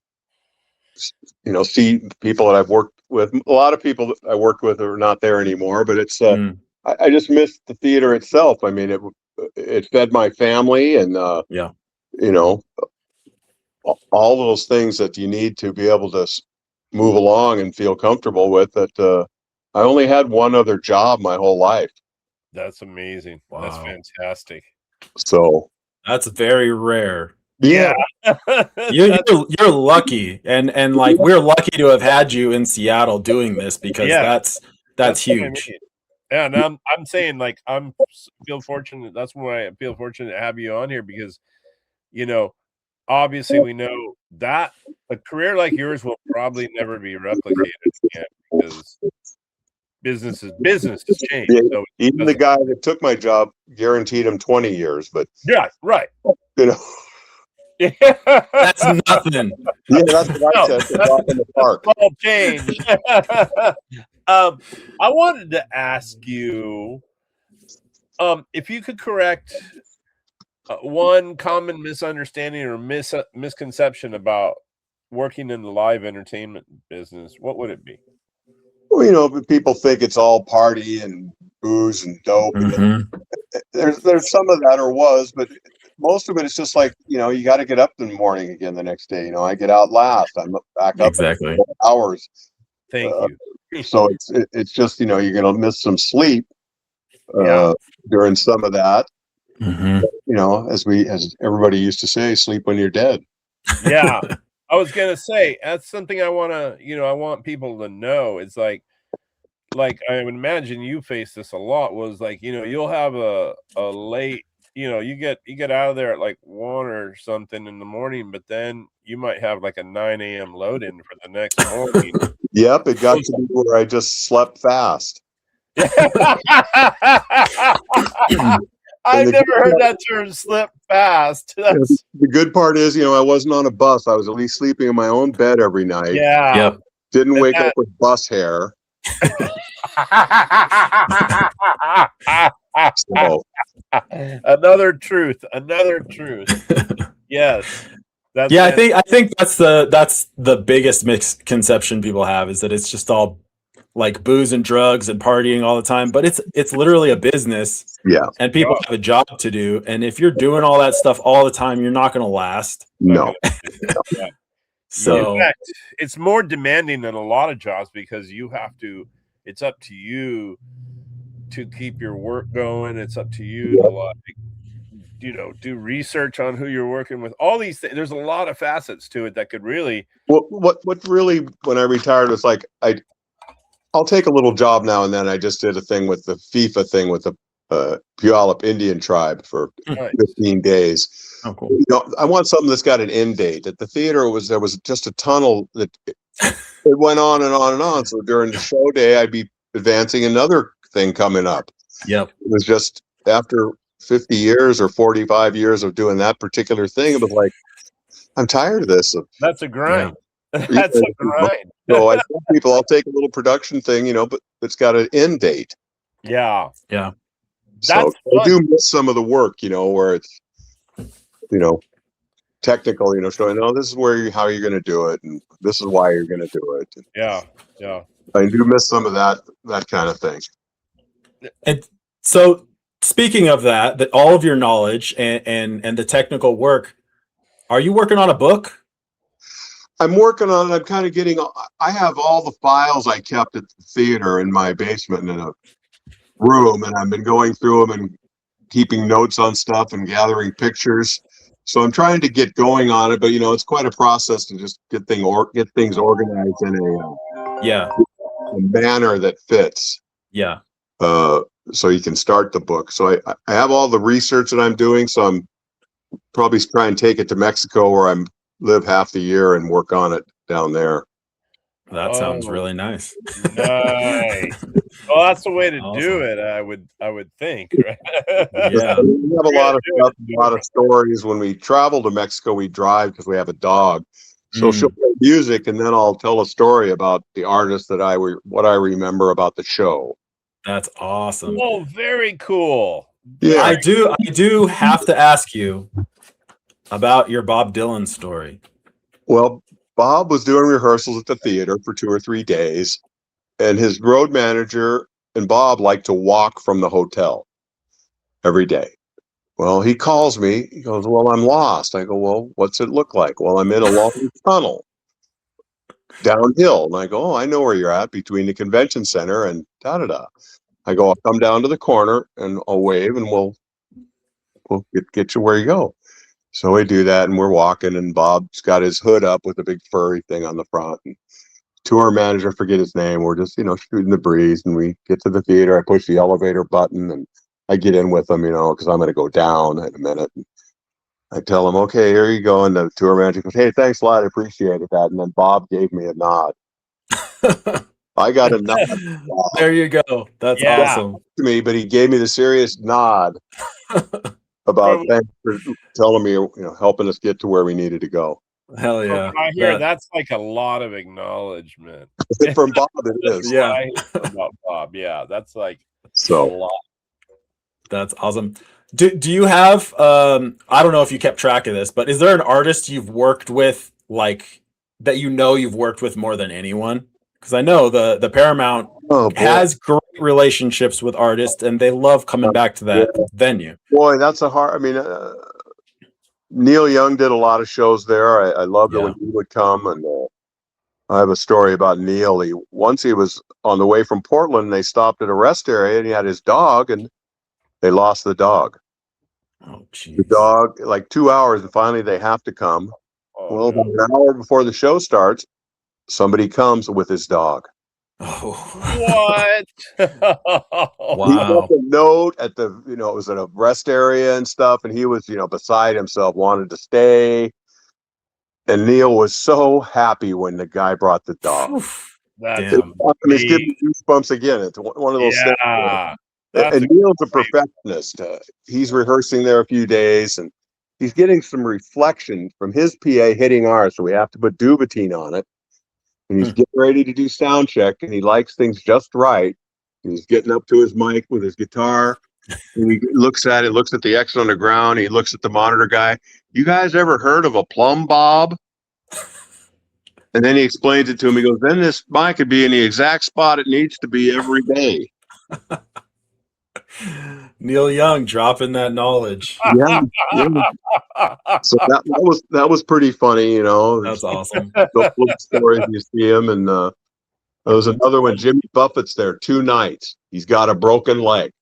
you know, see people that I've worked with. A lot of people that I worked with are not there anymore, but it's, I just miss the theater itself. I mean, it fed my family and, Yeah. you know, all those things that you need to be able to move along and feel comfortable with that. I only had one other job my whole life. That's amazing. Wow. That's fantastic. So that's very rare. Yeah. You're lucky. And like we're lucky to have had you in Seattle doing this because that's huge. I mean. Yeah, and I'm saying like feel fortunate. That's why I feel fortunate to have you on here because, you know, obviously we know that a career like yours will probably never be replicated again because business has changed. Yeah, so even the guy that took my job guaranteed him 20 years, but yeah, right. You know, that's nothing. Yeah, that's what I said. It's off in the park. Small change. I wanted to ask you if you could correct one common misunderstanding or misconception about working in the live entertainment business. What would it be? Well, you know, people think it's all party and booze and dope. Mm-hmm. There's some of that, or was, but most of it is just like, you know, you got to get up in the morning again the next day. You know, I get out last. I'm back up exactly in 4 hours. Thank you. So it's just, you know, you're going to miss some sleep during some of that. Mm-hmm. You know, as everybody used to say, sleep when you're dead. Yeah. I was gonna say that's something I want people to know. It's like I would imagine you face this a lot. Was like, you know, you'll have a late, you know, you get out of there at like 1 or something in the morning, but then you might have like a 9 a.m. load in for the next morning. Yep, it got to be where I just slept fast. I've never heard that term, slip fast. The good part is, you know, I wasn't on a bus. I was at least sleeping in my own bed every night. Yeah. Yep. Didn't wake up with bus hair. So. Another truth. Yes. I think that's the biggest misconception people have is that it's just all like booze and drugs and partying all the time, but it's literally a business. Yeah. And people have a job to do. And if you're doing all that stuff all the time, you're not going to last. No. Yeah. So in fact, it's more demanding than a lot of jobs because it's up to you to keep your work going. It's up to you to like, you know, do research on who you're working with. All these things. There's a lot of facets to it that could really. What really, when I retired, was like I'll take a little job now and then. I just did a thing with the FIFA thing with the Puyallup Indian tribe for 15 days. Oh, cool. You know, I want something that's got an end date. At the theater, there was just a tunnel that it went on and on and on. So during the show day, I'd be advancing another thing coming up. Yep. It was just after 50 years or 45 years of doing that particular thing, it was like, I'm tired of this. That's a grind. Yeah. That's a grind. So I tell people I'll take a little production thing, you know, but it's got an end date. Yeah. Yeah. So I do miss some of the work, you know, where it's, you know, technical, showing, this is how you're going to do it, and this is why you're going to do it. Yeah. I do miss some of that kind of thing. And so, speaking of that all of your knowledge and the technical work, are you working on a book? I'm working on it. I'm kind of I have all the files I kept at the theater in my basement in a room, and I've been going through them and keeping notes on stuff and gathering pictures. So I'm trying to get going on it, but it's quite a process to just get things organized in a manner that fits. Yeah. So you can start the book. So I have all the research that I'm doing. So I'm probably try and take it to Mexico, where I live half the year, and work on it down there. That sounds really nice. Nice. Well, that's the way to do it. I would think. Right? Yeah. We have a lot of stuff, a lot of stories. When we travel to Mexico, we drive because we have a dog. So she'll play music, and then I'll tell a story about the artist what I remember about the show. That's awesome. Oh, very cool. Yeah, I do have to ask you about your Bob Dylan story. Well, Bob was doing rehearsals at the theater for 2 or 3 days, and his road manager and Bob like to walk from the hotel every day. Well, he calls me. He goes, "Well, I'm lost." I go, "Well, what's it look like?" "Well, I'm in a long tunnel downhill." And I go, "Oh, I know where you're at, between the convention center and da-da-da." I go, "I'll come down to the corner and I'll wave, and we'll get you where you go." So we do that, and we're walking, and Bob's got his hood up with a big furry thing on the front. And tour manager, forget his name, we're just, shooting the breeze, and we get to the theater. I push the elevator button, and I get in with him, because I'm going to go down in a minute. And I tell him, "Okay, here you go." And the tour manager goes, "Hey, thanks a lot. I appreciated that." And then Bob gave me a nod. I got a nod. There you go. That's awesome. To me, but he gave me the serious nod about thanks for telling me, helping us get to where we needed to go. Hell yeah. I hear that's like a lot of acknowledgement. From Bob, it is. Yeah. About Bob. Yeah, that's like a So lot. That's awesome. Do you have I don't know if you kept track of this, but is there an artist you've worked with, like, that you've worked with more than anyone? Because I know the Paramount has great relationships with artists, and they love coming back to that venue. Boy, that's a hard. I mean, Neil Young did a lot of shows there. I loved it when he would come, and I have a story about Neil. Once he was on the way from Portland, they stopped at a rest area, and he had his dog, and they lost the dog. Oh, geez. The dog, like 2 hours, and finally they have to come. Well, about an hour before the show starts, somebody comes with his dog. Oh. What? He left a note at the, it was at a rest area and stuff, and he was, beside himself, wanted to stay. And Neil was so happy when the guy brought the dog. That's it's giving me goosebumps again. It's one of those things. And Neil's a perfectionist. He's rehearsing there a few days, and he's getting some reflection from his PA hitting ours, so we have to put Duvetine on it. And he's getting ready to do sound check, and he likes things just right. And he's getting up to his mic with his guitar, and he looks at the exit on the ground. He looks at the monitor guy. "You guys ever heard of a plumb bob?" And then he explains it to him. He goes, "Then this mic could be in the exact spot it needs to be every day." Neil Young dropping that knowledge. Yeah. So that was pretty funny, That's awesome. Those little stories you see him, and there was another one. Jimmy Buffett's there 2 nights. He's got a broken leg.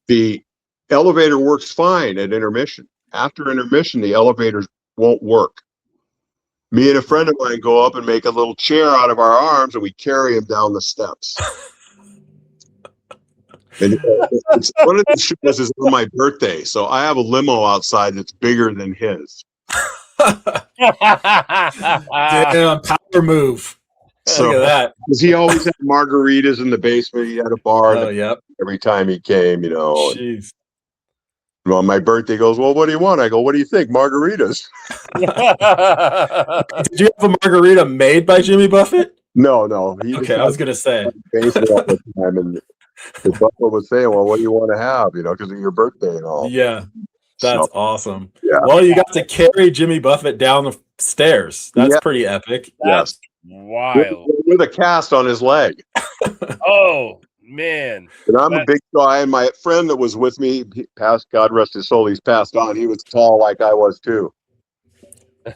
The elevator works fine at intermission. After intermission, the elevators won't work. Me and a friend of mine go up and make a little chair out of our arms, and we carry him down the steps. And it's one of the shows is on my birthday, so I have a limo outside that's bigger than his. Damn, power move. So, look at that. Because he always had margaritas in the basement. He had a bar every time he came, Jeez. And on my birthday, he goes, "Well, what do you want?" I go, "What do you think? Margaritas?" Did you have a margarita made by Jimmy Buffett? No. Okay, I was gonna say. Basement all the time, and the butler was saying, "Well, what do you want to have? Because of your birthday and all." Yeah. That's So, awesome. yeah. Well, you got to carry Jimmy Buffett down the stairs. That's Yeah. pretty epic. That's wild. With a cast on his leg. Oh man. And I'm a big guy, and my friend that was with me, he passed, God rest his soul, he's passed on. He was tall like I was too.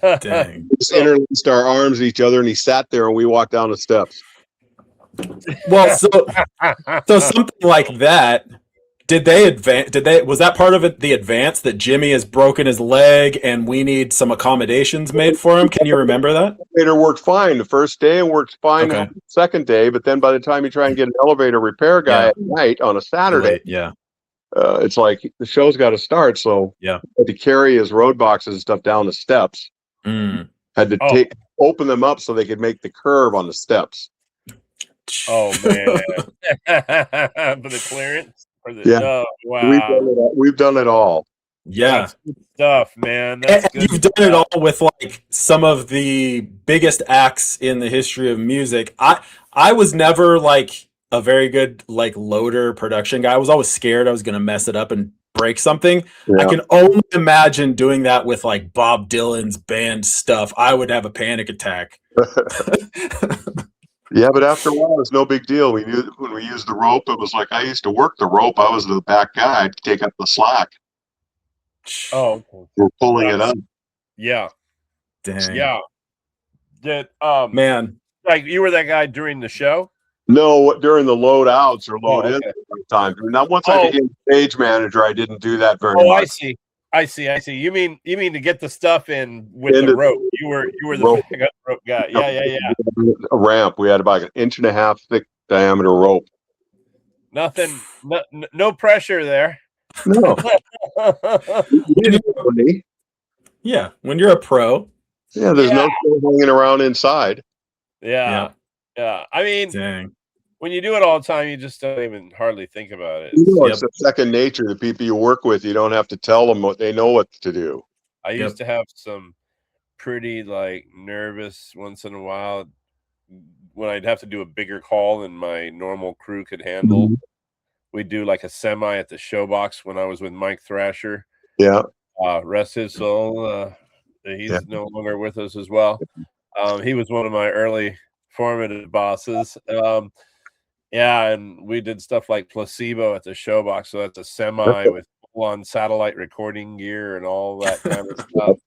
Dang. We just interlaced our arms at each other, and he sat there, and we walked down the steps. Well, so something like that. Was that part of it, the advance, that Jimmy has broken his leg and we need some accommodations made for him? Can you remember that? Elevator worked fine the first day and worked fine the second day, but then by the time you try and get an elevator repair guy at night on a Saturday, it's like the show's got to start. So had to carry his road boxes and stuff down the steps. Had to open them up so they could make the curve on the steps. Oh man. For the clearance. Wow. We've done it all. Yeah. That's good stuff, man. That's good. You've done it all with like some of the biggest acts in the history of music. I was never like a very good like loader production guy. I was always scared I was going to mess it up and break something. I can only imagine doing that with like Bob Dylan's band stuff. I would have a panic attack. Yeah, but after a while, it's no big deal. We knew when we used the rope, it was like I used to work the rope. I was the back guy. I'd take up the slack. Oh, we're pulling it up. Yeah. Dang. Yeah. Did man, like you were that guy during the show? No, during the load outs or load in time. Now, once I became stage manager, I didn't do that very much. I see. You mean to get the stuff in with the rope? You were the rope guy. Yeah. A ramp. We had about an 1.5 inch thick diameter rope. Nothing. No pressure there. No. Yeah, when you're a pro. Yeah, there's no hanging around inside. Yeah. I mean, dang. When you do it all the time, you just don't even hardly think about it. It's a second nature. The people you work with, you don't have to tell them what they know what to do. I used to have some pretty like nervous once in a while when I'd have to do a bigger call than my normal crew could handle. We'd do like a semi at the Showbox when I was with Mike Thrasher. Yeah. Rest his soul. He's no longer with us as well. He was one of my early formative bosses. And we did stuff like Placebo at the Showbox. So that's a semi with full-on satellite recording gear and all that kind of stuff.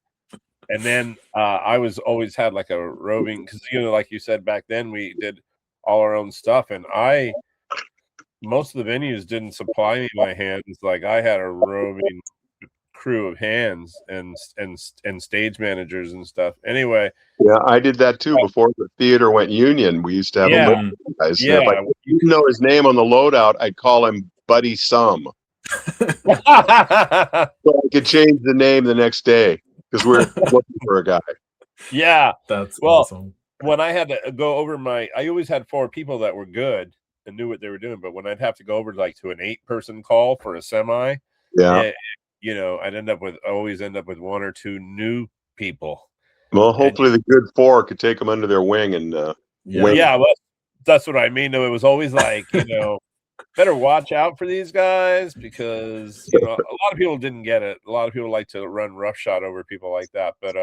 And then I was always had like a roving, because like you said back then, we did all our own stuff, and most of the venues didn't supply me my hands. Like I had a roving crew of hands and stage managers and stuff. Anyway, I did that too before the theater went union. We used to have a list of guys. If I didn't know his name on the loadout, I'd call him Buddy Sum. So I could change the name the next day because we're looking for a guy. Yeah, that's awesome. When I had to go over I always had 4 people that were good and knew what they were doing, but when I'd have to go over like to an 8-person call for a semi, I'd always end up with 1 or 2 new people. Well, hopefully the good 4 could take them under their wing and well, that's what I mean. Though it was always like, better watch out for these guys because a lot of people didn't get it. A lot of people like to run roughshod over people like that, but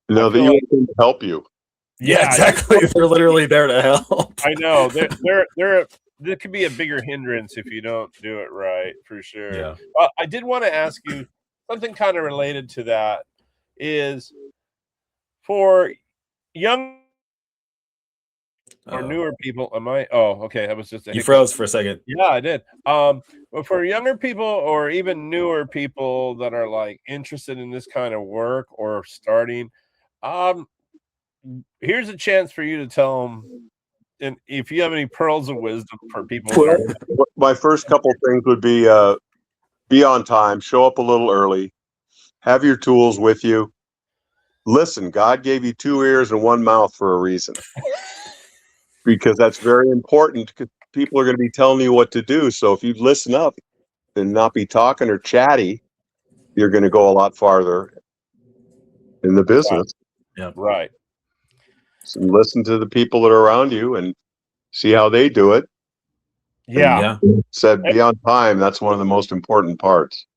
no, they want to help you. Yeah, exactly. They're literally there to help. I know. There could be a bigger hindrance if you don't do it right, for sure. Yeah. I did want to ask you something kind of related to that is for young or newer people. Okay. That was just you froze for a second. Yeah, I did. But for younger people or even newer people that are like interested in this kind of work or starting, here's a chance for you to tell them, and if you have any pearls of wisdom for people. My first couple things would be on time, show up a little early, have your tools with you. Listen, God gave you 2 ears and 1 mouth for a reason. Because that's very important, because people are going to be telling you what to do. So if you listen up and not be talking or chatty, you're going to go a lot farther in the business. Yeah. Right. So listen to the people that are around you and see how they do it. Yeah. Said be on time. That's one of the most important parts.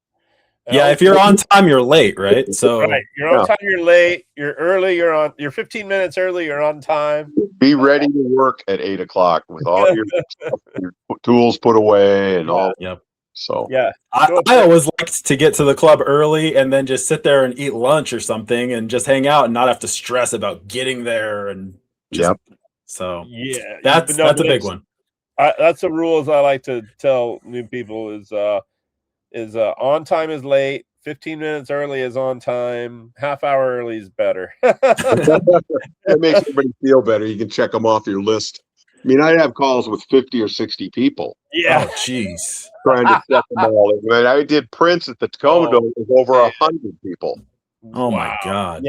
Yeah, if you're on time, you're late, right? So right, you're on time, you're late, you're early, you're 15 minutes early, you're on time. Be ready to work at 8 o'clock with all your stuff, your tools put away and all. Yep. So Yeah, I always liked to get to the club early and then just sit there and eat lunch or something and just hang out and not have to stress about getting there and just so yeah, that's a big one. That's the rules I like to tell new people is on time is late, 15 minutes early is on time, half hour early is better. It makes everybody feel better. You can check them off your list. I mean, I'd have calls with 50 or 60 people. Yeah. Oh, jeez. Trying to set them all in. When I did Prince at the Tacoma Dome, it was over 100 people. Oh my God.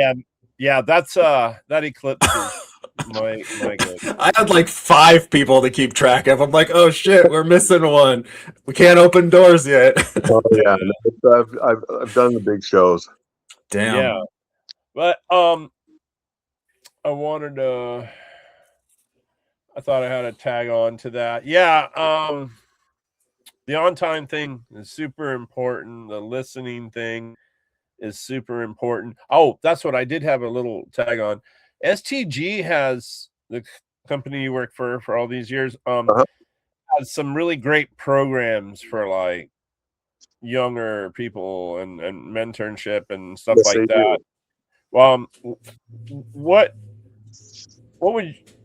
Yeah, that's that eclipses my good. I had like 5 people to keep track of. I'm like, oh shit, we're missing one. We can't open doors yet. Oh yeah, I've done the big shows. Damn. Yeah. But I wanted to I thought I had a tag on to that. Yeah, the on time thing is super important. The listening thing is super important. Oh, that's what I did have a little tag on. STG has the company you work for all these years. Has some really great programs for like younger people and mentorship and stuff like that. What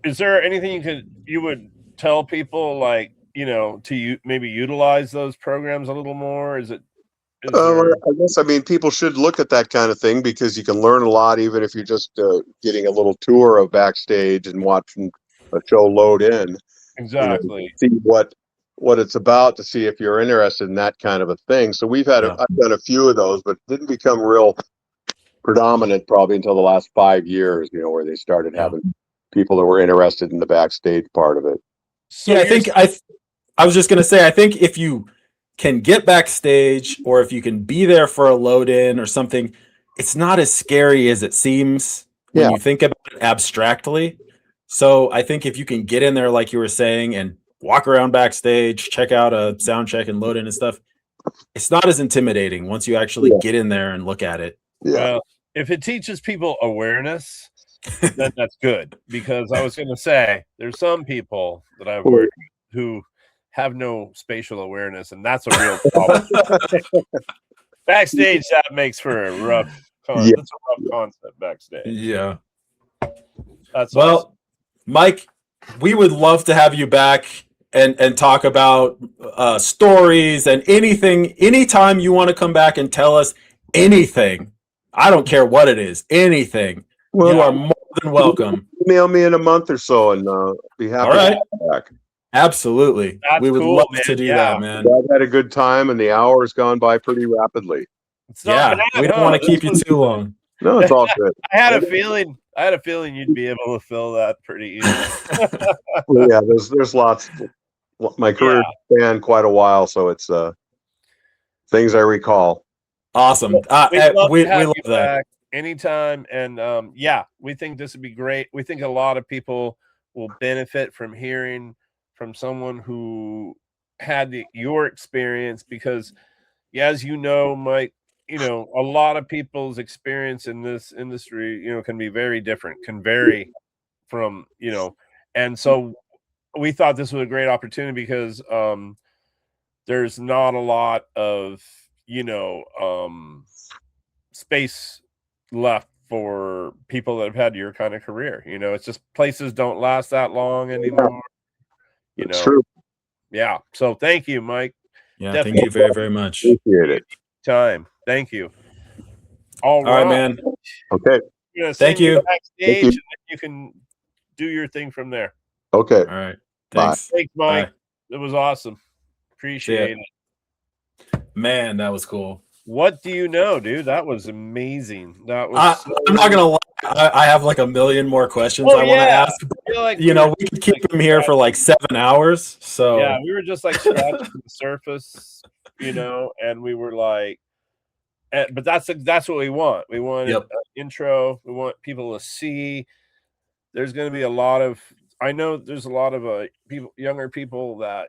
is there anything you would tell people like, to maybe utilize those programs a little more? I guess, I mean, people should look at that kind of thing because you can learn a lot, even if you're just getting a little tour of Backstage and watching a show load in. Exactly. See what it's about, to see if you're interested in that kind of a thing. So I've done a few of those, but didn't become real predominant probably until the last 5 years, where they started having people that were interested in the Backstage part of it. So yeah, I was just going to say, I think if you can get backstage or if you can be there for a load in or something, it's not as scary as it seems when you think about it abstractly. So I think if you can get in there, like you were saying, and walk around backstage, check out a sound check and load in and stuff, it's not as intimidating once you actually get in there and look at it. Well, if it teaches people awareness, then that's good, because I was going to say there's some people that I've worked with who have no spatial awareness, and that's a real problem. Backstage, that makes for a rough concept backstage. Yeah. That's awesome. Mike, we would love to have you back and talk about stories and anytime you want to come back and tell us anything. I don't care what it is, anything. Well, you are more than welcome. Email me in a month or so and be happy to come back. Absolutely. We would love to do that, man. I've had a good time and the hour has gone by pretty rapidly. We don't want to keep you too long. No, it's all good. I had a feeling you'd be able to fill that pretty easily. Well, yeah, there's lots. My career spanned quite a while, so it's things I recall. Awesome. We love that. Anytime. And we think this would be great. We think a lot of people will benefit from hearing from someone who had your experience, because as you know, Mike, a lot of people's experience in this industry, can be very different, can vary from, and so we thought this was a great opportunity because there's not a lot of, space left for people that have had your kind of career. It's just places don't last that long anymore. It's true. Yeah. So thank you, Mike. Yeah. Definitely. Thank you very, very much. Appreciate it. Thank you. All right, man. Okay. Thank you. Backstage, and you can do your thing from there. Okay. All right. Thanks. Thanks, Mike. Bye. It was awesome. Appreciate it. Man, that was cool. What do you know, dude? That was amazing. That was. I'm not gonna lie. I have like a million more questions I want to ask. But, we could keep them here for like 7 hours. So yeah, we were just like scratching the surface, and we were like, but that's what we want. We want an intro. We want people to see. There's going to be a lot of. I know there's a lot of younger people that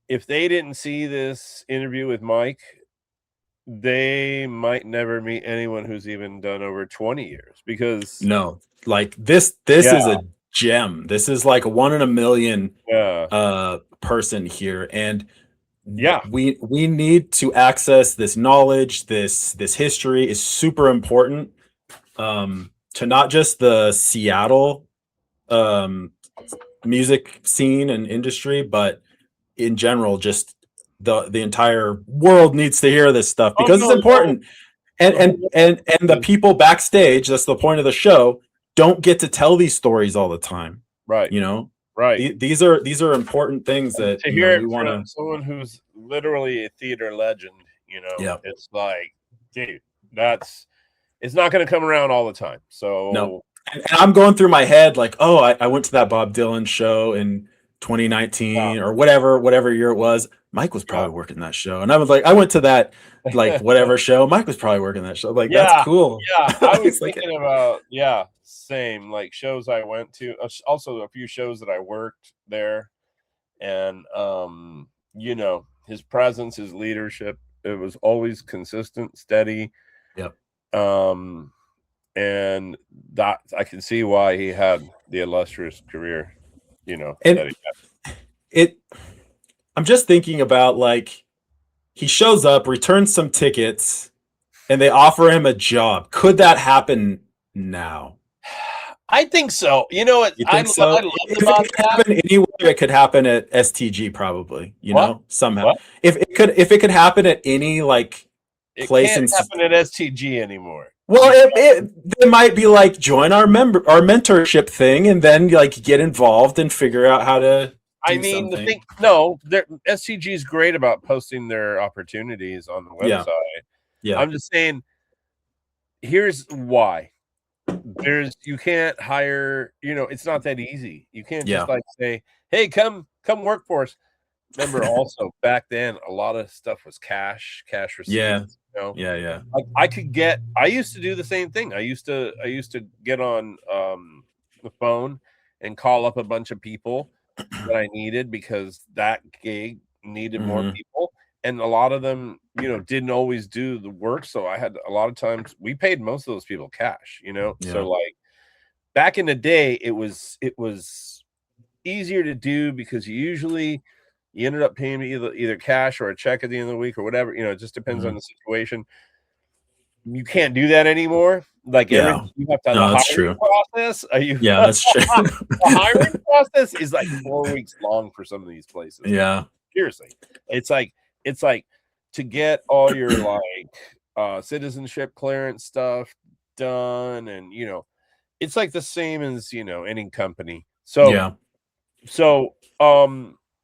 if they didn't see this interview with Mike, they might never meet anyone who's even done over 20 years because No, like this yeah, is a gem. This is like a 1 in a million yeah, person here, and yeah. we need to access this knowledge. This history is super important to not just the Seattle music scene and industry, but in general, just the entire world needs to hear this stuff Oh because it's no, important. And the whole and the people backstage, that's the point of the show, don't get to tell these stories all the time. right, You know, right. these are important things that To hear we it want from to. someone who's literally a theater legend, Yeah, it's like, dude, it's not going to come around all the time. no. So And I'm going through my head like, oh, I went to that Bob Dylan show in yeah, 2019 or whatever year it was. Mike was yeah, probably working that show, and I was like, I went to that like whatever show. Mike was probably working that show. Like that's yeah, cool. yeah. I was It's like, thinking about same like shows I went to. Also, a few shows that I worked there, and his presence, his leadership, it was always consistent, steady. yep. Um, and that I can see why he had the illustrious career, And that he had. it, I'm just thinking about like he shows up, returns some tickets, and they offer him a job. Could that happen now? I think so. You know what You I think so? loved If about it could that? happen anywhere, it could happen at STG probably, What? somehow. What? If it could happen at any like It place can't in happen at STG anymore. well, it might be like join our mentorship thing and then like get involved and figure out how to I do mean, something. STG is great about posting their opportunities on the Yeah. website. Yeah. I'm just saying, here's why. You can't hire, it's not that easy. You can't Yeah. just like say, hey, come work for us. Remember also back then a lot of stuff was cash receipts. Yeah. Yeah. Like I used to do the same thing. I used to get on the phone and call up a bunch of people that I needed because that gig needed more Mhm. people. And a lot of them, didn't always do the work. So I had a lot of times we paid most of those people cash, Yeah. So like back in the day, it was easier to do because you ended up paying me either cash or a check at the end of the week or whatever. It just depends on Mhm. the situation. You can't do that anymore. Like Yeah. everything, you have to No, the that's hiring true. process. Are you? Yeah, that's true. The hiring process is like 4 weeks long for some of these places. Yeah. Seriously, it's like to get all your like citizenship clearance stuff done, and it's like the same as any company. So Yeah.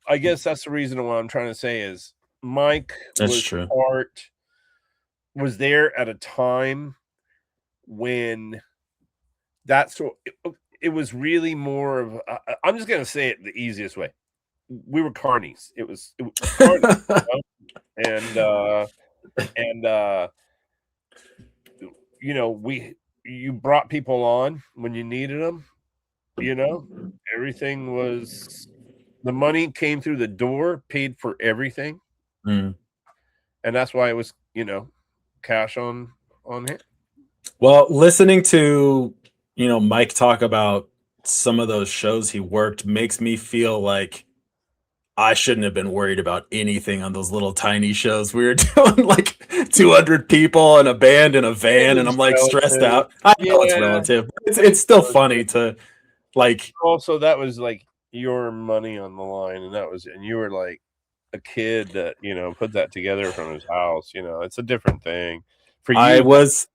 I guess that's the reason what I'm trying to say is Mike That's true. was there at a time when it was really more of I'm just gonna say it the easiest way. We were carnies. It was carnies, and you brought people on when you needed them. Everything was the money came through the door, paid for everything, Mm. and that's why it was cash on him. Well, listening to Mike talk about some of those shows he worked makes me feel like I shouldn't have been worried about anything on those little tiny shows we were doing, like 200 people and a band in a van, and I'm like stressed out. I know it's relative. It's still funny to like. Also, that was like your money on the line, and you were like a kid that put that together from his house. It's a different thing for you. I was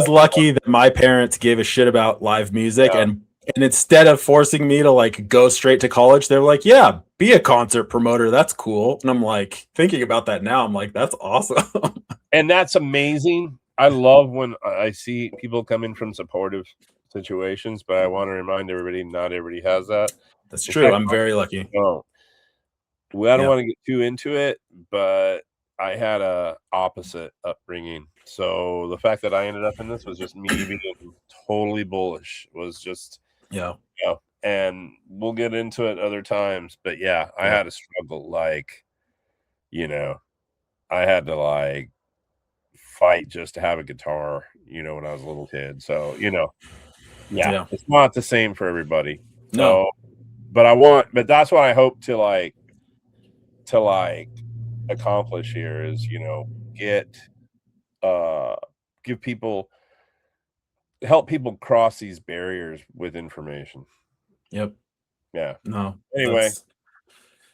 lucky that my parents gave a shit about live music, and instead of forcing me to like go straight to college, they were like, yeah, be a concert promoter, that's cool. And I'm like thinking about that now, I'm like, that's awesome. And that's amazing. I love when I see people come in from supportive situations, but I want to remind everybody, not everybody has that. That's true. I'm very lucky. I don't want to get too into it, but I had a opposite upbringing. So the fact that I ended up in this was just me being totally bullish. It was just and we'll get into it other times. But I had to struggle. I had to like fight just to have a guitar, when I was a little kid. So, Yeah. it's not the same for everybody. No. So, but that's what I hope to accomplish here is, help people cross these barriers with information. Yep. Yeah. No. Anyway,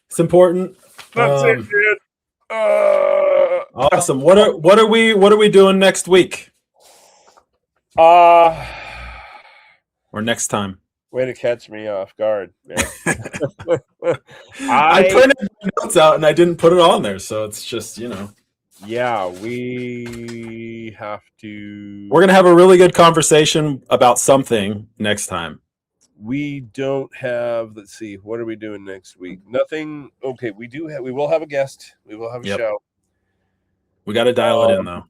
it's important. that's it, dude. Awesome. What are we doing next week? Or next time? Way to catch me off guard, man. I printed my notes out and I didn't put it on there, so it's just Yeah, we have to. We're gonna have a really good conversation about something next time. We don't have. Let's see. What are we doing next week? Nothing. Okay, we will have a guest. We will have a show. We got to dial it in though.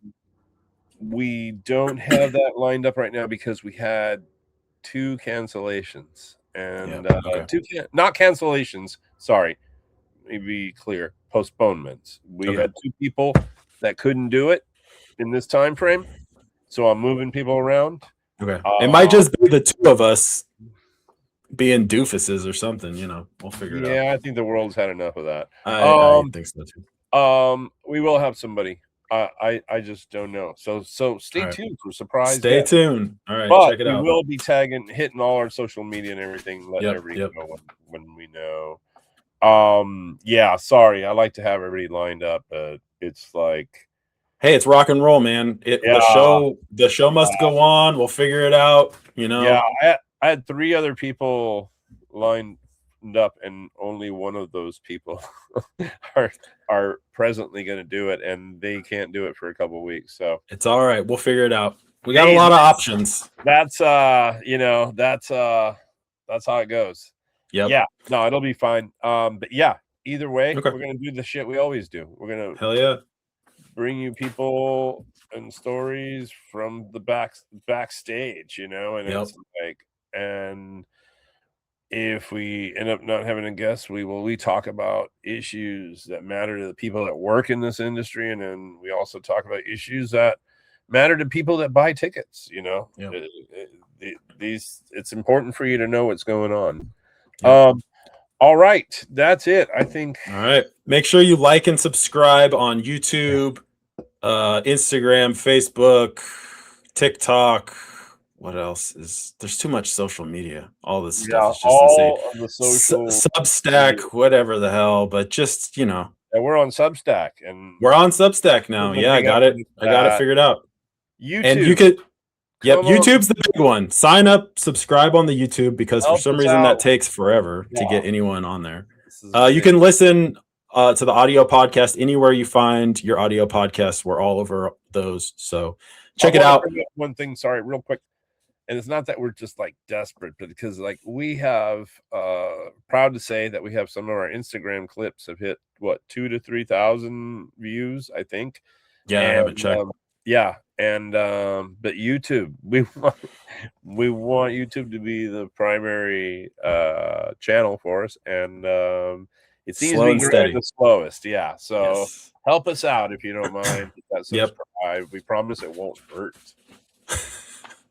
We don't have that lined up right now because we had 2 cancellations and not cancellations. Sorry, let me be clear. Postponements. We had 2 people that couldn't do it in this time frame, so I'm moving people around. Okay, it might just be the 2 of us being doofuses or something. We'll figure it out. Yeah, I think the world's had enough of that. I think so too. We will have somebody. I just don't know. So stay tuned for surprise. Stay tuned. All right, but check it out. We will be hitting all our social media and everything, letting everybody know when we know. Yeah, sorry. I like to have everybody lined up, but it's like, hey, it's rock and roll, man. The show must go on. We'll figure it out. Yeah, I had 3 other people lined up, and only one of those people are presently going to do it, and they can't do it for a couple of weeks. So it's all right. We'll figure it out. We got a lot of options. That's that's how it goes. Yep. Yeah. No, it'll be fine. But yeah, either way, we're gonna do the shit we always do. We're gonna hell yeah bring you people and stories from the backstage, and it's like, and if we end up not having a guest, we talk about issues that matter to the people that work in this industry, and then we also talk about issues that matter to people that buy tickets. It's important for you to know what's going on. All right, that's it. I think. All right, make sure you like and subscribe on YouTube, Instagram, Facebook, TikTok. What else there's too much social media. All this stuff is just all of the social Substack, whatever the hell. But just and we're on Substack, and we're on Substack now. Yeah, I got it figured out. YouTube, and you could. Yep, YouTube's the big one. Sign up, subscribe on the YouTube because for some reason that takes forever to get anyone on there. You can listen to the audio podcast anywhere you find your audio podcasts. We're all over those, so check it out. One thing, sorry, real quick, and it's not that we're just like desperate, but because like we have proud to say that we have some of our Instagram clips have hit 2,000 to 3,000 views, I think. Yeah, I haven't checked. And but YouTube, we want YouTube to be the primary channel for us, and it seems to be the slowest. Yeah, so help us out if you don't mind. Subscribe. We promise it won't hurt.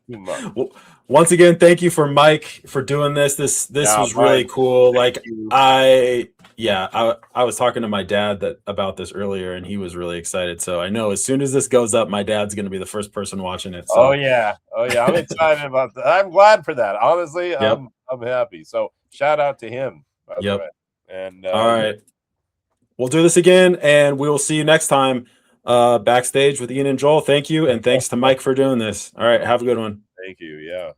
Well, once again, thank you for Mike for doing this. This was really cool. Like I was talking to my dad about this earlier, and he was really excited. So I know as soon as this goes up, my dad's going to be the first person watching it. So. Oh yeah, I'm excited about that. I'm glad for that. Honestly, I'm happy. So shout out to him. Yep. And all right, we'll do this again, and we will see you next time. Backstage with Ian and Joel. Thank you, and thanks to Mike for doing this. All right, have a good one. Thank you. Yeah.